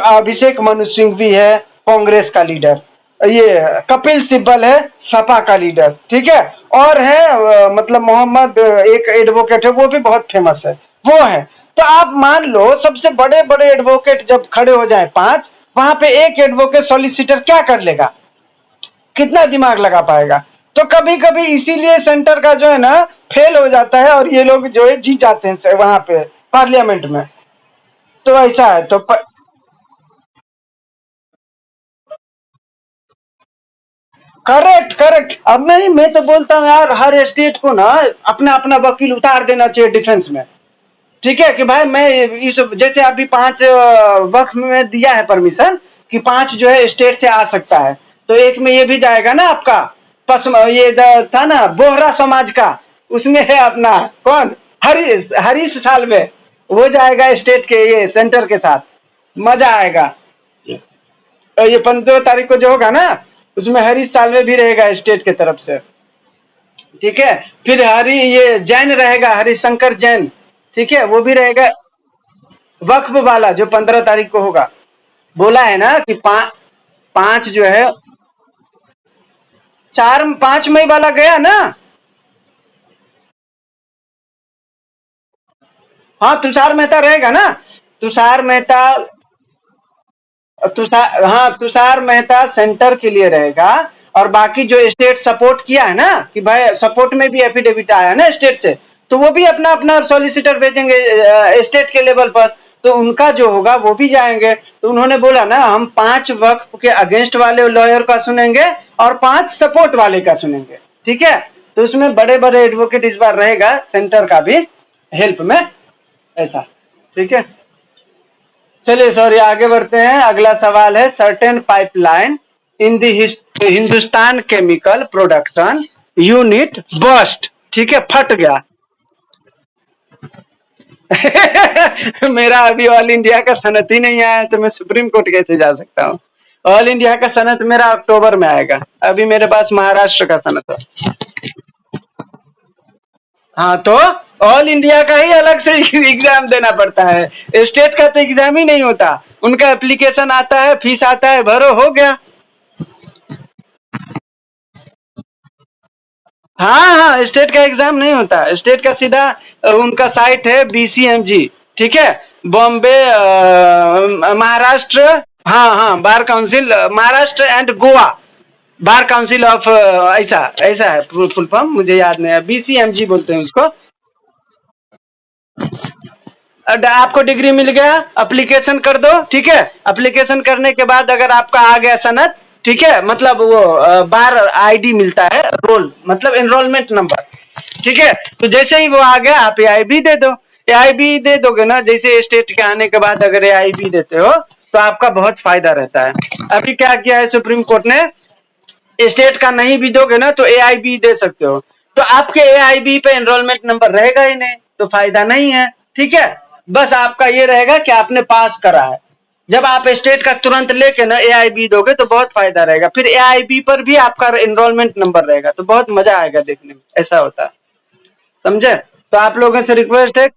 अभिषेक मनु सिंह भी है, कांग्रेस का लीडर, ये कपिल सिब्बल है, सपा का लीडर, ठीक है। और है मतलब मोहम्मद एक एडवोकेट है, वो भी बहुत फेमस है, वो है। तो आप मान लो सबसे बड़े बड़े एडवोकेट जब खड़े हो जाए 5, वहां पे एक एडवोकेट सॉलिसिटर क्या कर लेगा, कितना दिमाग लगा पाएगा? तो कभी कभी इसीलिए सेंटर का जो है ना फेल हो जाता है और ये लोग जो है जीत जाते हैं वहां पे पार्लियामेंट में। तो ऐसा है तो करेक्ट करेक्ट। अब नहीं, मैं तो बोलता हूँ यार हर स्टेट को ना अपना अपना वकील उतार देना चाहिए डिफेंस में, ठीक है। कि भाई मैं इस, जैसे अभी 5 वक्फ में दिया है परमिशन कि 5 जो है स्टेट से आ सकता है, तो एक में ये भी जाएगा ना आपका पश्चिम, ये था ना बोहरा समाज का, उसमें है अपना कौन, हरीश हरीश साल्वे, वो जाएगा स्टेट के ये सेंटर के साथ, मजा आएगा। ये 15 तारीख को जो होगा ना उसमें हरीश साल्वे भी रहेगा स्टेट के तरफ से, ठीक है। फिर हरी ये जैन रहेगा, हरिशंकर जैन, ठीक है, वो भी रहेगा वक्फ वाला जो 15 तारीख को होगा। बोला है ना कि 5 जो है, 5 मई वाला गया ना। हाँ तुषार मेहता रहेगा ना, तुषार मेहता, तुषार, हाँ तुषार मेहता सेंटर के लिए रहेगा। और बाकी जो स्टेट सपोर्ट किया है ना कि भाई सपोर्ट में भी एफिडेविट आया है ना स्टेट से, तो वो भी अपना अपना सॉलिसिटर भेजेंगे स्टेट के लेवल पर, तो उनका जो होगा वो भी जाएंगे। तो उन्होंने बोला ना हम 5 वक्फ के अगेंस्ट वाले लॉयर का सुनेंगे और 5 सपोर्ट वाले का सुनेंगे, ठीक है। तो उसमें बड़े बड़े एडवोकेट इस बार रहेगा सेंटर का भी हेल्प में, ऐसा, ठीक है। चलिए सॉरी, आगे बढ़ते हैं। अगला सवाल है, certain pipeline in the Hindustan chemical production unit burst, ठीक है, फट गया। मेरा अभी ऑल इंडिया का सनत ही नहीं आया, तो मैं सुप्रीम कोर्ट कैसे जा सकता हूँ? ऑल इंडिया का सनत मेरा अक्टूबर में आएगा, अभी मेरे पास महाराष्ट्र का सनत है। हाँ, तो ऑल इंडिया का ही अलग से एग्जाम देना पड़ता है, स्टेट का तो एग्जाम ही नहीं होता। उनका एप्लीकेशन आता है, फीस आता है, भरो, हो गया। हाँ हाँ, स्टेट का एग्जाम नहीं होता, स्टेट का सीधा उनका साइट है BCMG, ठीक है, बॉम्बे, महाराष्ट्र। हाँ हाँ, bar council Maharashtra and Goa, bar council of, ऐसा ऐसा है फुल फॉर्म, मुझे याद नहीं है, BCMG बोलते हैं उसको। आपको डिग्री मिल गया, एप्लीकेशन कर दो, ठीक है। एप्लीकेशन करने के बाद अगर आपका आ गया सनद, ठीक है, मतलब वो बार आईडी मिलता है, रोल मतलब एनरोलमेंट नंबर, ठीक है। तो जैसे ही वो आ गया, आप AIB दे दो। AIB दे दोगे ना, जैसे स्टेट के आने के बाद अगर AIB देते हो तो आपका बहुत फायदा रहता है। अभी क्या किया है सुप्रीम कोर्ट ने, स्टेट का नहीं भी दोगे ना तो AIB दे सकते हो, तो आपके AIB पे एनरोलमेंट नंबर रहेगा ही नहीं, तो फायदा नहीं है, ठीक है। बस आपका ये रहेगा कि आपने पास करा है। जब आप स्टेट का तुरंत लेके ना AIB दोगे तो बहुत फायदा रहेगा, फिर AIB पर भी आपका एनरोलमेंट नंबर रहेगा, तो बहुत मजा आएगा देखने में, ऐसा होता है, समझे? तो आप लोगों से रिक्वेस्ट है।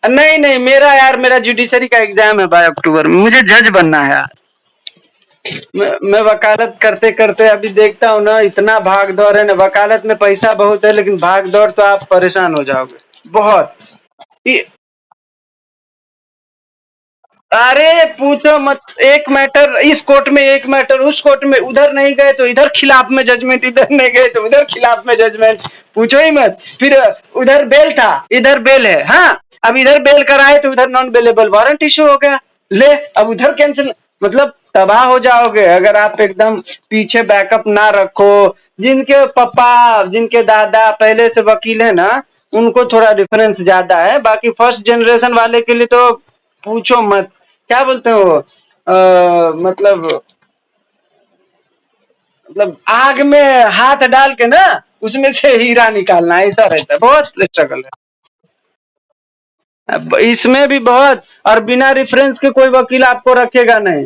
नहीं नहीं, मेरा यार, मेरा जुडिशरी का एग्जाम है भाई अक्टूबर में, मुझे जज बनना है यार। मैं वकालत करते करते अभी देखता हूँ ना, इतना भाग दौड़ है ना, वकालत में पैसा बहुत है लेकिन भाग दौड़ तो आप परेशान हो जाओगे बहुत। ये- अरे पूछो मत, एक मैटर इस कोर्ट में, एक मैटर उस कोर्ट में, उधर नहीं गए तो इधर खिलाफ में जजमेंट, इधर नहीं गए तो उधर खिलाफ में जजमेंट, पूछो ही मत। फिर उधर बेल था, इधर बेल है, हाँ, अब इधर बेल कराए तो उधर नॉन बेलेबल वारंट इशू हो गया, ले अब उधर कैंसिल, मतलब तबाह हो जाओगे अगर आप एकदम पीछे बैकअप ना रखो। जिनके पापा, जिनके दादा पहले से वकील है ना, उनको थोड़ा डिफरेंस ज्यादा है, बाकी फर्स्ट जनरेशन वाले के लिए तो पूछो मत। क्या बोलते हो, मतलब आग में हाथ डाल के ना, उसमें से हीरा निकालना, ऐसा रहता है, बहुत स्ट्रगल है। अब इसमें भी बहुत, और बिना रेफरेंस के कोई वकील आपको रखेगा नहीं।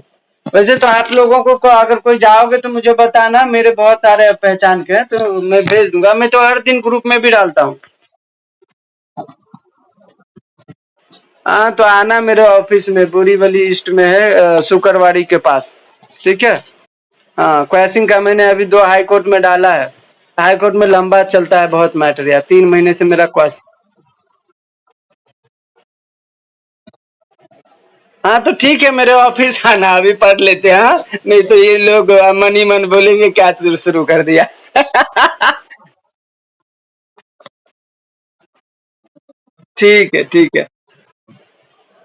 वैसे तो आप लोगों को अगर कोई जाओगे तो मुझे बताना, मेरे बहुत सारे पहचान के हैं, तो मैं भेज दूंगा, मैं तो हर दिन ग्रुप में भी डालता हूँ। हाँ, तो आना मेरे ऑफिस में, बोरीवली ईस्ट में है, सुकरवाड़ी के पास, ठीक है। हाँ, क्वैसिंग का मैंने अभी 2 हाई कोर्ट में डाला है। हाई कोर्ट में लंबा चलता है बहुत मैटर यार, 3 महीने से मेरा क्वेश्चन। हाँ तो ठीक है, मेरे ऑफिस आना, अभी पढ़ लेते हैं, हाँ? नहीं तो ये लोग मन ही मन बोलेंगे क्या शुरू कर दिया। ठीक है, ठीक है।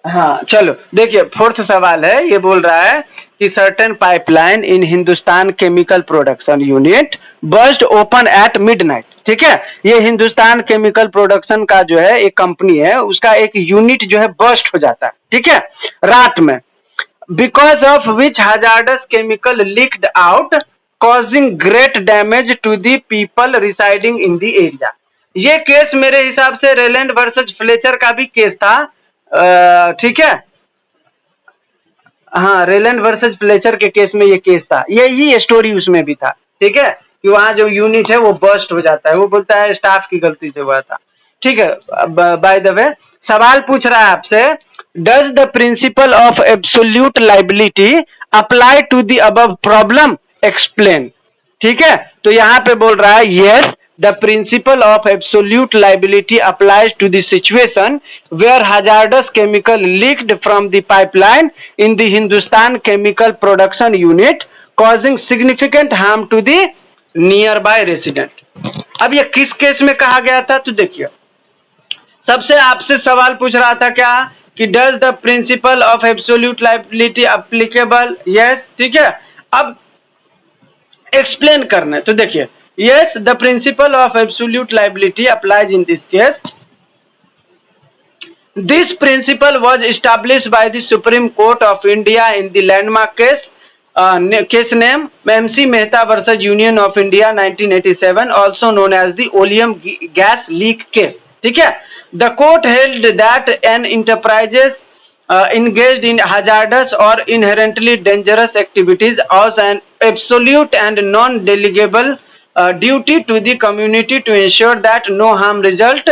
हाँ चलो, देखिए फोर्थ सवाल है, ये बोल रहा है कि certain pipeline in Hindustan chemical production unit burst open at midnight, ठीक है। ये हिंदुस्तान केमिकल प्रोडक्शन का जो है एक कंपनी है, उसका एक यूनिट जो है बर्स्ट हो जाता है, ठीक है, रात में, because of which hazardous chemical leaked out causing great damage to the people residing in the area। ये केस मेरे हिसाब से रेलैंड वर्सेस फ्लेचर का भी केस था, ठीक है। हाँ, रेलैंड वर्सेस फ्लेचर के केस में ये केस था, यही स्टोरी उसमें भी था, ठीक है, कि वहां जो यूनिट है वो बर्स्ट हो जाता है, वो बोलता है स्टाफ की गलती से हुआ था, ठीक है। बाय द वे, सवाल पूछ रहा है आपसे, does the principle of absolute liability apply to the above problem, explain, ठीक है। तो यहां पे बोल रहा है yes, the principle of absolute liability applies to the situation where hazardous chemical leaked from the pipeline in the Hindustan chemical production unit causing significant harm to the nearby resident। अब ये किस केस में कहा गया था, तो देखिए, सबसे आपसे सवाल पूछ रहा था क्या, कि does the principle of absolute liability applicable, yes, ठीक है। अब एक्सप्लेन करना है, तो देखिए, yes the principle of absolute liability applies in this case, This principle was established by the Supreme Court of India in the landmark case, case name MC Mehta versus Union of India 1987, also known as the oleum gas leak case. ठीक है, the court held that an enterprises engaged in hazardous or inherently dangerous activities as an absolute and non-delegable duty to the community to ensure that no harm result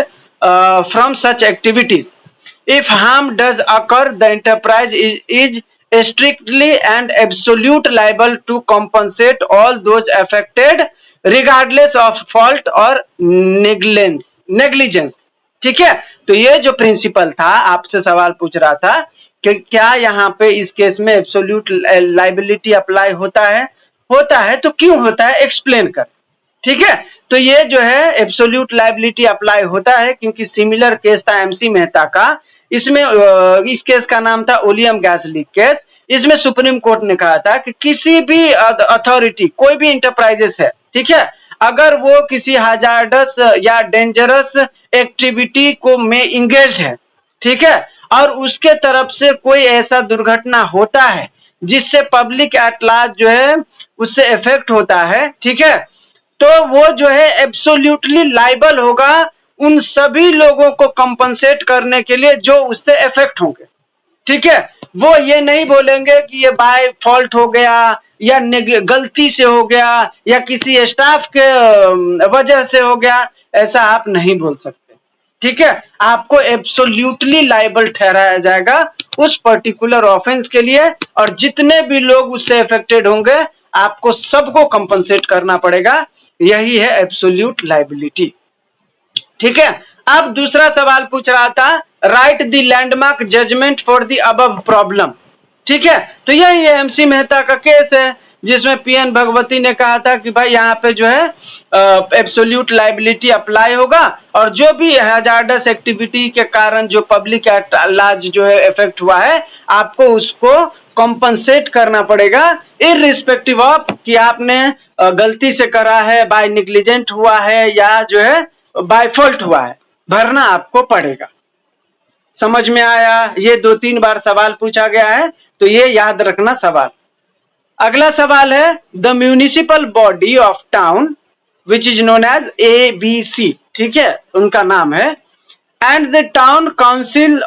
from such activities. If harm does occur, the enterprise is strictly and absolute liable to compensate all those affected regardless of fault और negligence. ठीक है, तो ये जो principal था, आपसे सवाल पूछ रहा था कि क्या यहाँ पे इस केस में एब्सोल्यूट लाइबिलिटी अप्लाई होता है तो क्यों होता है, एक्सप्लेन कर. ठीक है, तो ये जो है एब्सोल्यूट लाइबिलिटी अप्लाई होता है क्योंकि सिमिलर केस था एमसी मेहता का. इसमें इस केस का नाम था ओलियम गैस लीक केस. इसमें सुप्रीम कोर्ट ने कहा था कि किसी भी अथॉरिटी, कोई भी इंटरप्राइजेस है, ठीक है, अगर वो किसी हजार्डस या डेंजरस एक्टिविटी को में इंगेज है, ठीक है, और उसके तरफ से कोई ऐसा दुर्घटना होता है जिससे पब्लिक एट लार्ज जो है उससे इफेक्ट होता है, ठीक है, तो वो जो है एब्सोल्युटली लाइबल होगा उन सभी लोगों को कंपनसेट करने के लिए जो उससे इफेक्ट होंगे. ठीक है, वो ये नहीं बोलेंगे कि ये बाय फॉल्ट हो गया या गलती से हो गया या किसी स्टाफ के वजह से हो गया, ऐसा आप नहीं बोल सकते. ठीक है, आपको एब्सोल्युटली लाइबल ठहराया जाएगा उस पर्टिकुलर ऑफेंस के लिए और जितने भी लोग उससे अफेक्टेड होंगे आपको सबको कंपनसेट करना पड़ेगा. यही है एब्सोल्यूट लाइबिलिटी. ठीक है, अब दूसरा सवाल पूछ रहा था, write the landmark judgement for the above problem. ठीक है, तो यही है एमसी मेहता का केस है जिसमें पीएन भगवती ने कहा था कि भाई यहाँ पे जो है एब्सोल्यूट लाइबिलिटी अप्लाई होगा और जो भी हैजार्डस एक्टिविटी के कारण जो पब्लिक एट लार्ज जो है इफेक्ट हुआ है आपको उसको कॉम्पनसेट करना पड़ेगा इररिस्पेक्टिव ऑफ कि आपने गलती से करा है, बाय निग्लिजेंट हुआ है या जो है बाय फॉल्ट हुआ है, भरना आपको पड़ेगा. समझ में आया? ये 2-3 बार सवाल पूछा गया है तो ये याद रखना सवाल. अगला सवाल है, the municipal body of town which is known as ABC. ठीक है, उनका नाम है. And the town council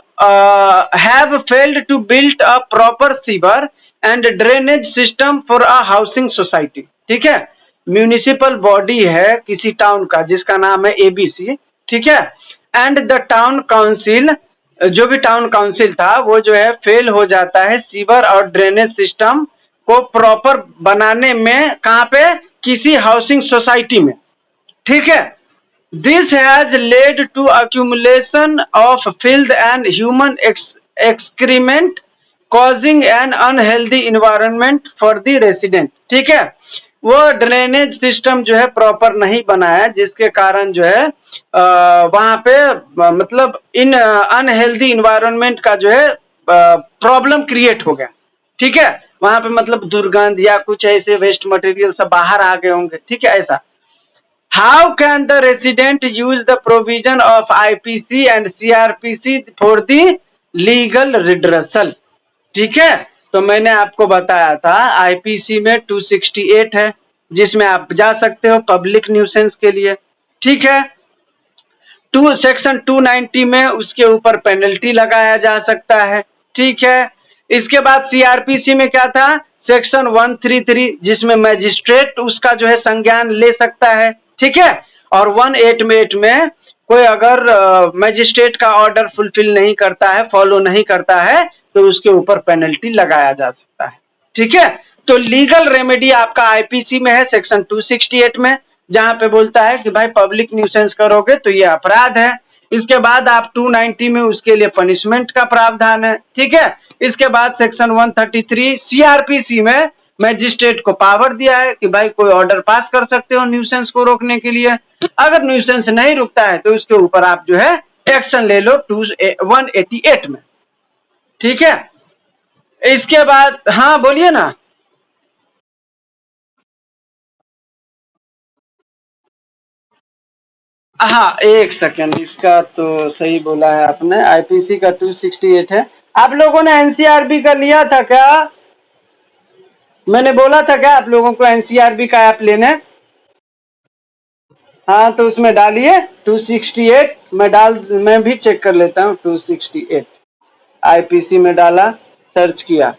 have failed to build a proper sewer and drainage system for a housing society. ठीक है, म्यूनिसिपल बॉडी है किसी टाउन का जिसका नाम है एबीसी. ठीक है, एंड द टाउन काउंसिल, जो भी टाउन काउंसिल था वो जो है फेल हो जाता है सीवर और ड्रेनेज सिस्टम को प्रॉपर बनाने में. कहां पे? किसी हाउसिंग सोसाइटी में. ठीक है, this has led to accumulation of filth and human excrement causing an unhealthy environment for the resident. ठीक है, वो ड्रेनेज सिस्टम जो है प्रॉपर नहीं बनाया जिसके कारण जो है वहां पे मतलब इन अनहेल्दी इन्वायरमेंट का जो है प्रॉब्लम क्रिएट हो गया. ठीक है, वहां पे मतलब दुर्गंध या कुछ ऐसे वेस्ट मटेरियल सब बाहर आ गए होंगे. ठीक है, ऐसा. How can the resident use the provision of IPC and CrPC for the legal redressal. ठीक है, तो मैंने आपको बताया था आईपीसी में 268 है जिसमें आप जा सकते हो पब्लिक न्यूसेंस के लिए. ठीक है, सेक्शन 290 में उसके ऊपर पेनल्टी लगाया जा सकता है. ठीक है, इसके बाद सीआरपीसी में क्या था? सेक्शन 133 जिसमें मैजिस्ट्रेट उसका जो है संज्ञान ले सकता है. ठीक है, और 188 में कोई अगर मैजिस्ट्रेट का ऑर्डर फुलफिल नहीं करता है, फॉलो नहीं करता है तो उसके ऊपर पेनल्टी लगाया जा सकता है. ठीक है, तो लीगल रेमेडी आपका आईपीसी में है सेक्शन 268 में, जहां पे बोलता है कि भाई पब्लिक न्यूसेंस करोगे तो ये अपराध है. इसके बाद आप 290 में उसके लिए पनिशमेंट का प्रावधान है. ठीक है, इसके बाद सेक्शन 133 सीआरपीसी में मैजिस्ट्रेट को पावर दिया है कि भाई कोई ऑर्डर पास कर सकते हो न्यूसेंस को रोकने के लिए. अगर न्यूसेंस नहीं रुकता है तो उसके ऊपर आप जो है एक्शन ले लो 188 में. ठीक है, इसके बाद हाँ बोलिए ना. हाँ, एक सेकंड, इसका तो सही बोला है आपने। आईपीसी का 268 है। आप लोगों ने एनसीआरबी का लिया था क्या? मैंने बोला था क्या आप लोगों को एनसीआरबी का ऐप लेने? हाँ, तो उसमें डालिए 268। मैं भी चेक कर लेता हूँ। 268 आईपीसी में डाला, सर्च किया।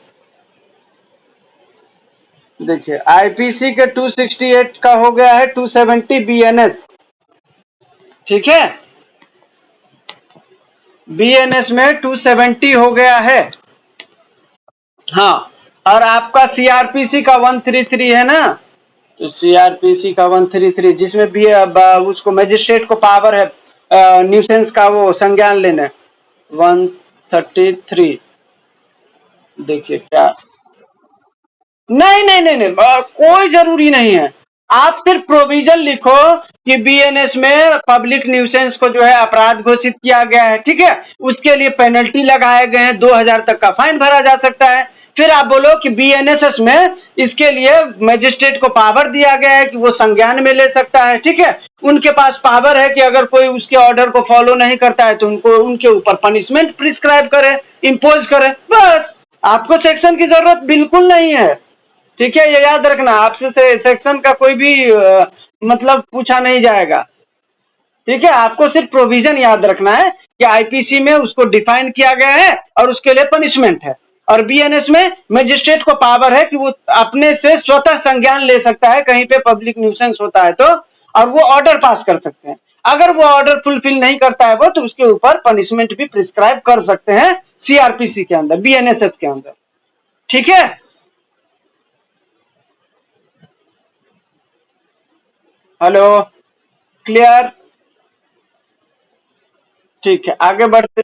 देखिए आईपीसी के 268 का हो गया है 270 बीएनएस। ठीक है, बीएनएस में 270 हो गया है। हाँ, और आपका सीआरपीसी का 133 है ना, तो सीआरपीसी का 133 जिसमें भी अब उसको मजिस्ट्रेट को पावर है न्यूसेंस का वो संज्ञान लेने। 133 देखिए क्या। नहीं नहीं नहीं नहीं, कोई जरूरी नहीं है। आप सिर्फ प्रोविजन लिखो कि बीएनएस में पब्लिक न्यूसेंस को जो है अपराध घोषित किया गया है। ठीक है, उसके लिए पेनल्टी लगाए गए हैं, 2000 तक का फाइन भरा जा सकता है। फिर आप बोलो कि बीएनएसएस में इसके लिए मजिस्ट्रेट को पावर दिया गया है कि वो संज्ञान में ले सकता है। ठीक है, उनके पास पावर है कि अगर कोई उसके ऑर्डर को फॉलो नहीं करता है तो उनको उनके ऊपर पनिशमेंट प्रिस्क्राइब करे, इंपोज करे। बस, आपको सेक्शन की जरूरत बिल्कुल नहीं है। ठीक है, ये याद रखना, आपसे सेक्शन का कोई भी मतलब पूछा नहीं जाएगा। ठीक है, आपको सिर्फ प्रोविजन याद रखना है कि आईपीसी में उसको डिफाइन किया गया है और उसके लिए पनिशमेंट है। और बीएनएस में मजिस्ट्रेट को पावर है कि वो अपने से स्वतः संज्ञान ले सकता है कहीं पे पब्लिक न्यूसेंस होता है तो, और वो ऑर्डर पास कर सकते हैं। अगर वो ऑर्डर फुलफिल नहीं करता है वो, तो उसके ऊपर पनिशमेंट भी प्रिस्क्राइब कर सकते हैं सीआरपीसी के अंदर, बीएनएसएस के अंदर। ठीक है, हेलो, क्लियर? ठीक है, आगे बढ़ते।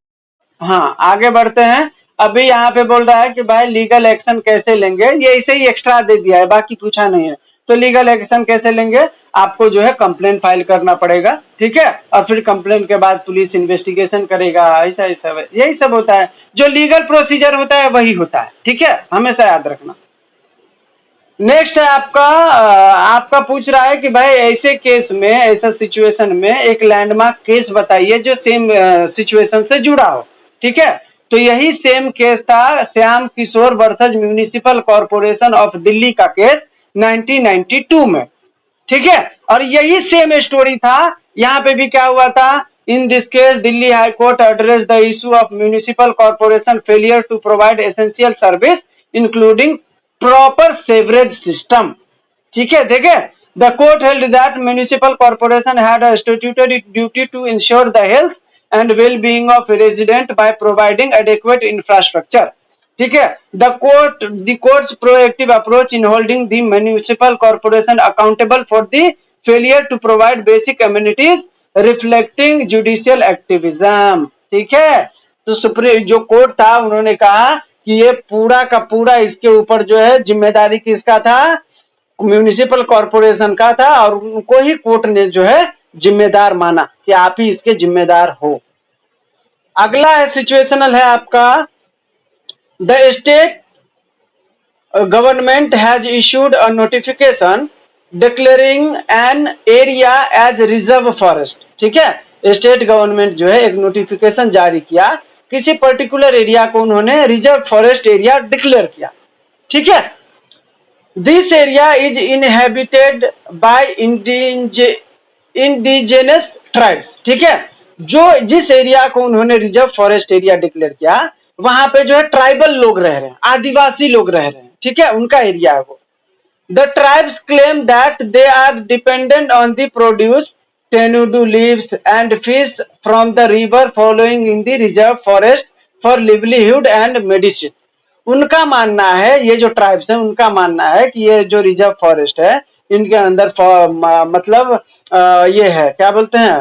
हाँ, आगे बढ़ते हैं। अभी यहाँ पे बोल रहा है कि भाई लीगल एक्शन कैसे लेंगे, ये ऐसे ही एक्स्ट्रा दे दिया है, बाकी पूछा नहीं है। तो लीगल एक्शन कैसे लेंगे, आपको जो है कंप्लेन फाइल करना पड़ेगा। ठीक है, और फिर कंप्लेन के बाद पुलिस इन्वेस्टिगेशन करेगा। ऐसा ऐसा यही सब होता है, जो लीगल प्रोसीजर होता है वही होता है। ठीक है, हमेशा याद रखना। नेक्स्ट है आपका आपका पूछ रहा है कि भाई ऐसे केस में, ऐसा सिचुएशन में एक लैंडमार्क केस बताइए जो सेम सिचुएशन से जुड़ा हो। ठीक है, तो यही सेम केस था Shyam Kishore versus municipal corporation of Delhi का केस 1992 में। ठीक है, और यही सेम स्टोरी था। यहाँ पे भी क्या हुआ था, in this case Delhi high court address the issue of municipal corporation failure to provide essential service including proper sewerage system. ठीक है, देखे, the court held that municipal corporation had a statutory duty to ensure the health and well-being of resident by providing adequate infrastructure. ठीक है, the court's proactive approach in holding the municipal corporation accountable for the failure to provide basic amenities reflecting judicial activism. ठीक है, तो supreme जो court था उन्होंने कहा कि ये पूरा का पूरा इसके ऊपर जो है जिम्मेदारी किसका था, म्युनिसिपल कॉर्पोरेशन का था, और उनको ही कोर्ट ने जो है जिम्मेदार माना कि आप ही इसके जिम्मेदार हो। अगला है सिचुएशनल है आपका, the state government has issued a notification declaring an area as reserve forest. ठीक है, स्टेट गवर्नमेंट जो है एक नोटिफिकेशन जारी किया, किसी पर्टिकुलर एरिया को उन्होंने रिजर्व फॉरेस्ट एरिया डिक्लेयर किया। ठीक है, this area is inhabited bye indigenous tribes. ठीक है, जो जिस एरिया को उन्होंने रिजर्व फॉरेस्ट एरिया डिक्लेयर किया, वहां पे जो है ट्राइबल लोग रह रहे हैं, आदिवासी लोग रह रहे हैं। ठीक है, उनका एरिया है वो। The tribes claim that they are dependent on the produce tenudu leaves and fish from the river following in the reserve forest for livelihood and medicine. उनका मानना है, ये जो ट्राइब्स हैं उनका मानना है कि ये जो रिजर्व फॉरेस्ट है इनके अंदर मतलब ये है, क्या बोलते हैं,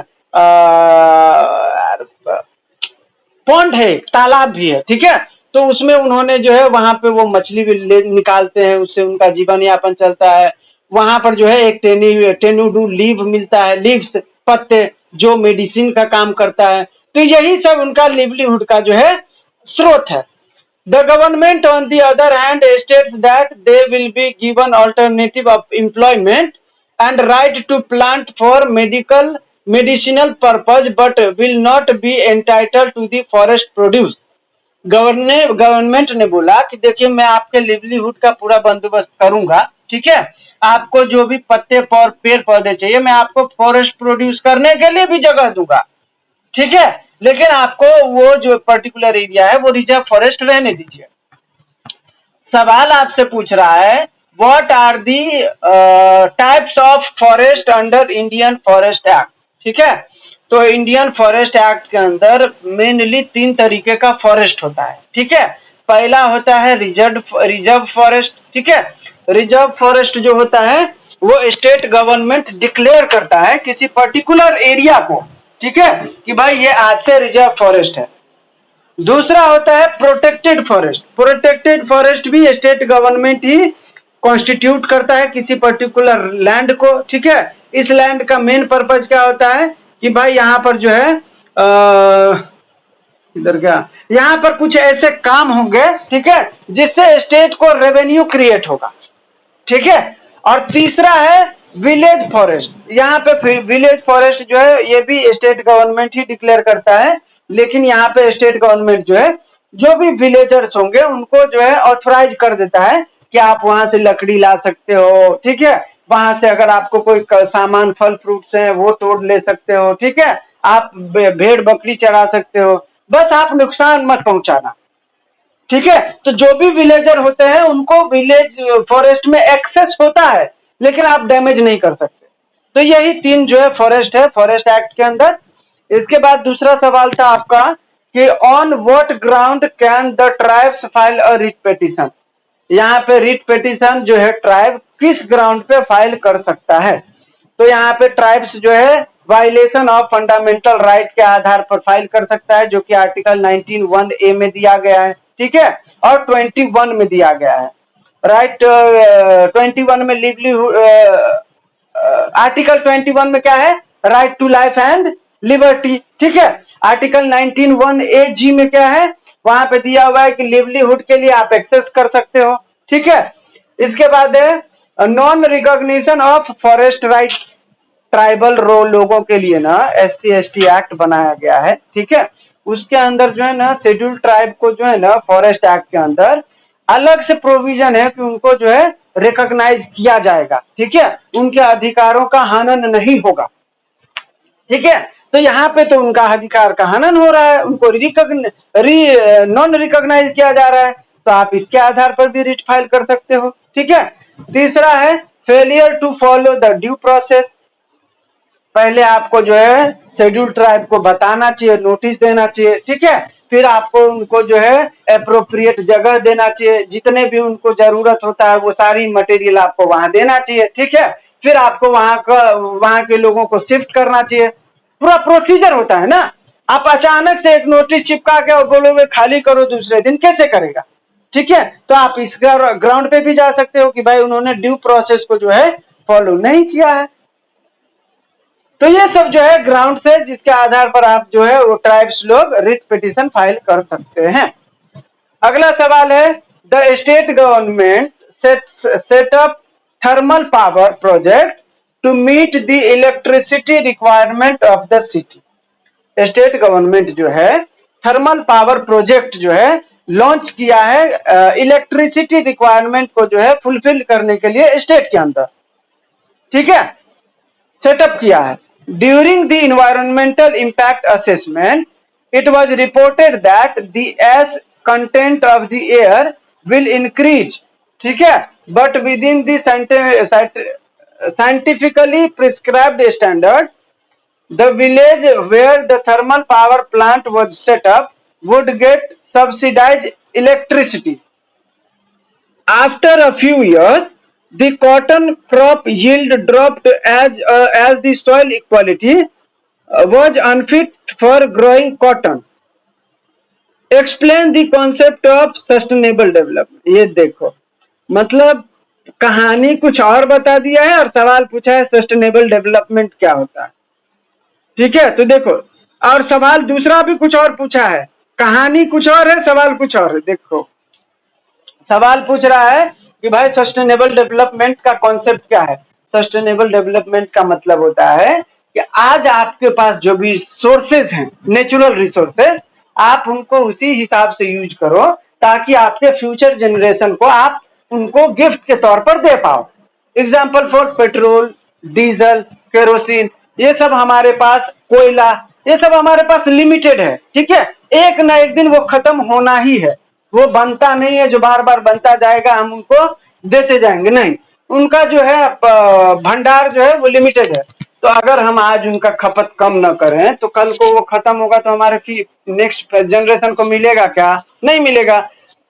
पॉन्ड है, तालाब भी है। ठीक है, तो उसमें उन्होंने जो है वहां पे वो मछली भी निकालते हैं, उससे उनका जीवन यापन चलता है। वहां पर जो है एक टेनुडू लीव मिलता है, लीव्स, पत्ते, जो मेडिसिन का काम करता है। तो यही सब उनका लिवलीहुड का जो है स्रोत है। The government, on the other hand, states that they will be given alternative of employment and right to plant for medical medicinal purpose but will not be entitled to the forest produce। Government ने बोला कि देखिए मैं आपके livelihood का पूरा बंदोबस्त करूंगा, ठीक है, आपको जो भी पत्ते पेड़ पौधे चाहिए मैं आपको फॉरेस्ट प्रोड्यूस करने के लिए भी जगह दूंगा, ठीक है, लेकिन आपको वो जो पर्टिकुलर एरिया है वो रिजर्व फॉरेस्ट रहने दीजिए। सवाल आपसे पूछ रहा है what are the types of forest under Indian forest act, ठीक है, तो इंडियन फॉरेस्ट एक्ट के अंदर मेनली 3 तरीके का फॉरेस्ट होता है, ठीक है। पहला होता है रिजर्व फॉरेस्ट, ठीक है। रिजर्व फॉरेस्ट जो होता है वो स्टेट गवर्नमेंट डिक्लेयर करता है किसी पर्टिकुलर एरिया को, ठीक है, कि भाई ये आज से रिजर्व फॉरेस्ट है। दूसरा होता है प्रोटेक्टेड फॉरेस्ट। प्रोटेक्टेड फॉरेस्ट भी स्टेट गवर्नमेंट ही कॉन्स्टिट्यूट करता है किसी पर्टिकुलर लैंड को, ठीक है। इस लैंड का मेन पर्पज क्या होता है कि भाई यहाँ पर जो है इधर क्या, यहाँ पर कुछ ऐसे काम होंगे, ठीक है, जिससे स्टेट को रेवेन्यू क्रिएट होगा, ठीक है। और तीसरा है विलेज फॉरेस्ट। यहाँ पे विलेज फॉरेस्ट जो है ये भी स्टेट गवर्नमेंट ही डिक्लेयर करता है, लेकिन यहाँ पे स्टेट गवर्नमेंट जो है जो भी विलेजर्स होंगे उनको जो है ऑथराइज कर देता है कि आप वहां से लकड़ी ला सकते हो, ठीक है, वहां से अगर आपको कोई सामान फल फ्रूट्स है वो तोड़ ले सकते हो, ठीक है, आप भेड़ बकरी चरा सकते हो, बस आप नुकसान मत पहुंचाना, ठीक है। तो जो भी विलेजर होते हैं उनको विलेज फॉरेस्ट में एक्सेस होता है लेकिन आप डैमेज नहीं कर सकते। तो यही 3 जो है फॉरेस्ट है फॉरेस्ट एक्ट के अंदर। इसके बाद दूसरा सवाल था आपका कि on what ground can the tribes file a writ petition. यहाँ पे रिट पिटीशन जो है ट्राइब किस ग्राउंड पे फाइल कर सकता है, तो यहाँ पे ट्राइब्स जो है वायलेशन ऑफ फंडामेंटल राइट के आधार पर फाइल कर सकता है जो कि आर्टिकल 19(1)(a) में दिया गया है, ठीक है, और 21 में दिया गया है। राइट 21 में लिवलीहुड, आर्टिकल 21 में क्या है, right to life and liberty, ठीक है। आर्टिकल 19(1)(a)(g) में क्या है, वहां पे दिया हुआ है कि लिवलीहुड के लिए आप एक्सेस कर सकते हो, ठीक है। इसके बाद है non recognition of forest right. Tribal लोगों के लिए ना SC/ST एक्ट बनाया गया है, ठीक है, उसके अंदर जो है ना शेड्यूल ट्राइब को जो है ना फॉरेस्ट एक्ट के अंदर अलग से प्रोविजन है कि उनको जो है रिकॉग्नाइज किया जाएगा, ठीक है, उनके अधिकारों का हनन नहीं होगा, ठीक है। तो यहाँ पे तो उनका अधिकार का हनन हो रहा है, उनको नॉन रिकॉग्नाइज किया जा रहा है, तो आप इसके आधार पर भी रिट फाइल कर सकते हो, ठीक है। तीसरा है failure to follow the due process. पहले आपको जो है शेड्यूल ट्राइब को बताना चाहिए, नोटिस देना चाहिए, ठीक है, फिर आपको उनको जो है एप्रोप्रिएट जगह देना चाहिए, जितने भी उनको जरूरत होता है वो सारी मटेरियल आपको वहां देना चाहिए, ठीक है, फिर आपको वहां के लोगों को शिफ्ट करना चाहिए, पूरा प्रोसीजर होता है ना। आप अचानक से एक नोटिस चिपका के और बोलोगे खाली करो दूसरे दिन, कैसे करेगा, ठीक है। तो आप इस ग्राउंड पे भी जा सकते हो कि भाई उन्होंने ड्यू प्रोसेस को जो है फॉलो नहीं किया है। तो ये सब जो है ग्राउंड से जिसके आधार पर आप जो है वो ट्राइब्स लोग रिट पिटीशन फाइल कर सकते हैं। अगला सवाल है the state government set up thermal power project to meet the electricity requirement of the city. State government जो है थर्मल पावर प्रोजेक्ट जो है लॉन्च किया है इलेक्ट्रिसिटी रिक्वायरमेंट को जो है फुलफिल करने के लिए स्टेट के अंदर, ठीक है, सेटअप किया है। During the environmental impact assessment it was reported that the S content of the air will increase, ठीक है, but with in the scientifically prescribed standard the village where the thermal power plant was set up would get subsidized electricity. After a few years, the cotton crop yield dropped as the soil quality was unfit for growing cotton. Explain the concept of sustainable development. ये देखो मतलब कहानी कुछ और बता दिया है और सवाल पूछा है सस्टेनेबल डेवलपमेंट क्या होता है, ठीक है। तो देखो और सवाल दूसरा भी कुछ और पूछा है, कहानी कुछ और है सवाल कुछ और है। देखो सवाल पूछ रहा है कि भाई सस्टेनेबल डेवलपमेंट का कॉन्सेप्ट क्या है। सस्टेनेबल डेवलपमेंट का मतलब होता है कि आज आपके पास जो भी सोर्सेज हैं, नेचुरल रिसोर्सेज, आप उनको उसी हिसाब से यूज करो ताकि आपके फ्यूचर जनरेशन को आप उनको गिफ्ट के तौर पर दे पाओ। Example for petrol, diesel, kerosene, ये सब हमारे पास, कोयला, ये सब हमारे पास लिमिटेड है, ठीक है। एक ना एक दिन वो खत्म होना ही है, वो बनता नहीं है जो बार बार बनता जाएगा, हम उनको देते जाएंगे, नहीं, उनका जो है भंडार जो है वो लिमिटेड है। तो अगर हम आज उनका खपत कम न करें तो कल को वो खत्म होगा तो हमारे नेक्स्ट जनरेशन को मिलेगा क्या? नहीं मिलेगा।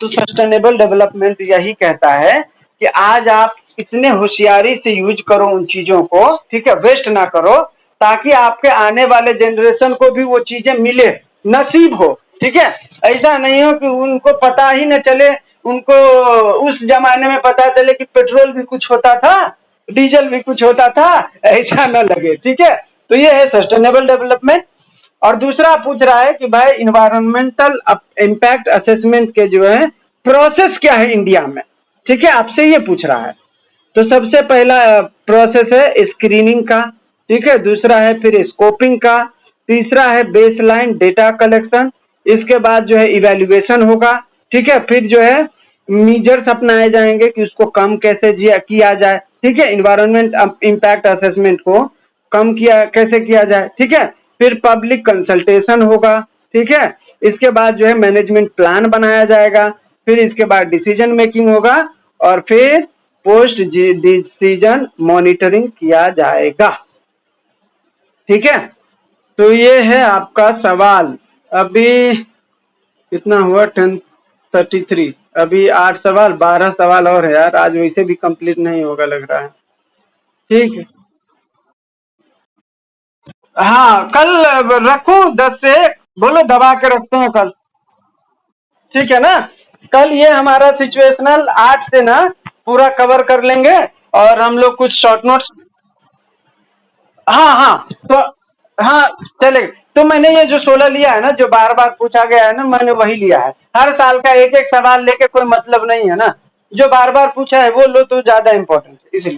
तो सस्टेनेबल डेवलपमेंट यही कहता है कि आज आप इतने होशियारी से यूज करो उन चीजों को, ठीक है, वेस्ट ना करो, ताकि आपके आने वाले जनरेशन को भी वो चीजें मिले, नसीब हो, ठीक है। ऐसा नहीं हो कि उनको पता ही न चले, उनको उस जमाने में पता चले कि पेट्रोल भी कुछ होता था, डीजल भी कुछ होता था, ऐसा न लगे, ठीक है। तो ये है सस्टेनेबल डेवलपमेंट। और दूसरा पूछ रहा है कि भाई इन्वायरमेंटल इम्पैक्ट असेसमेंट के जो है प्रोसेस क्या है इंडिया में, ठीक है, आपसे ये पूछ रहा है। तो सबसे पहला प्रोसेस है स्क्रीनिंग का, ठीक है, दूसरा है फिर स्कोपिंग का, तीसरा है बेसलाइन डेटा कलेक्शन, इसके बाद जो है इवैल्यूएशन होगा, ठीक है, फिर जो है मीजर्स अपनाए जाएंगे कि उसको कम कैसे किया जाए, ठीक है, इन्वायरमेंट इम्पैक्ट असेसमेंट को कम किया कैसे किया जाए, ठीक है, फिर पब्लिक कंसल्टेशन होगा, ठीक है, इसके बाद जो है मैनेजमेंट प्लान बनाया जाएगा, फिर इसके बाद डिसीजन मेकिंग होगा और फिर पोस्ट डिसीजन मॉनिटरिंग किया जाएगा, ठीक है। तो ये है आपका सवाल। अभी कितना हुआ? 10:33। अभी 8 सवाल, 12 सवाल और है यार, आज वैसे भी कंप्लीट नहीं होगा लग रहा है, ठीक है। हाँ, कल रखूं 10 से 1, बोलो दबा के रखते हैं कल, ठीक है ना। कल ये हमारा सिचुएशनल 8 से ना पूरा कवर कर लेंगे और हम लोग कुछ शॉर्ट नोट्स। हाँ हाँ, तो हाँ चलेगा। तो मैंने ये जो 16 लिया है ना, जो बार बार पूछा गया है ना, मैंने वही लिया है। हर साल का एक एक सवाल लेके कोई मतलब नहीं है ना, जो बार बार पूछा है वो लो तो ज्यादा इंपॉर्टेंट है, इसलिए।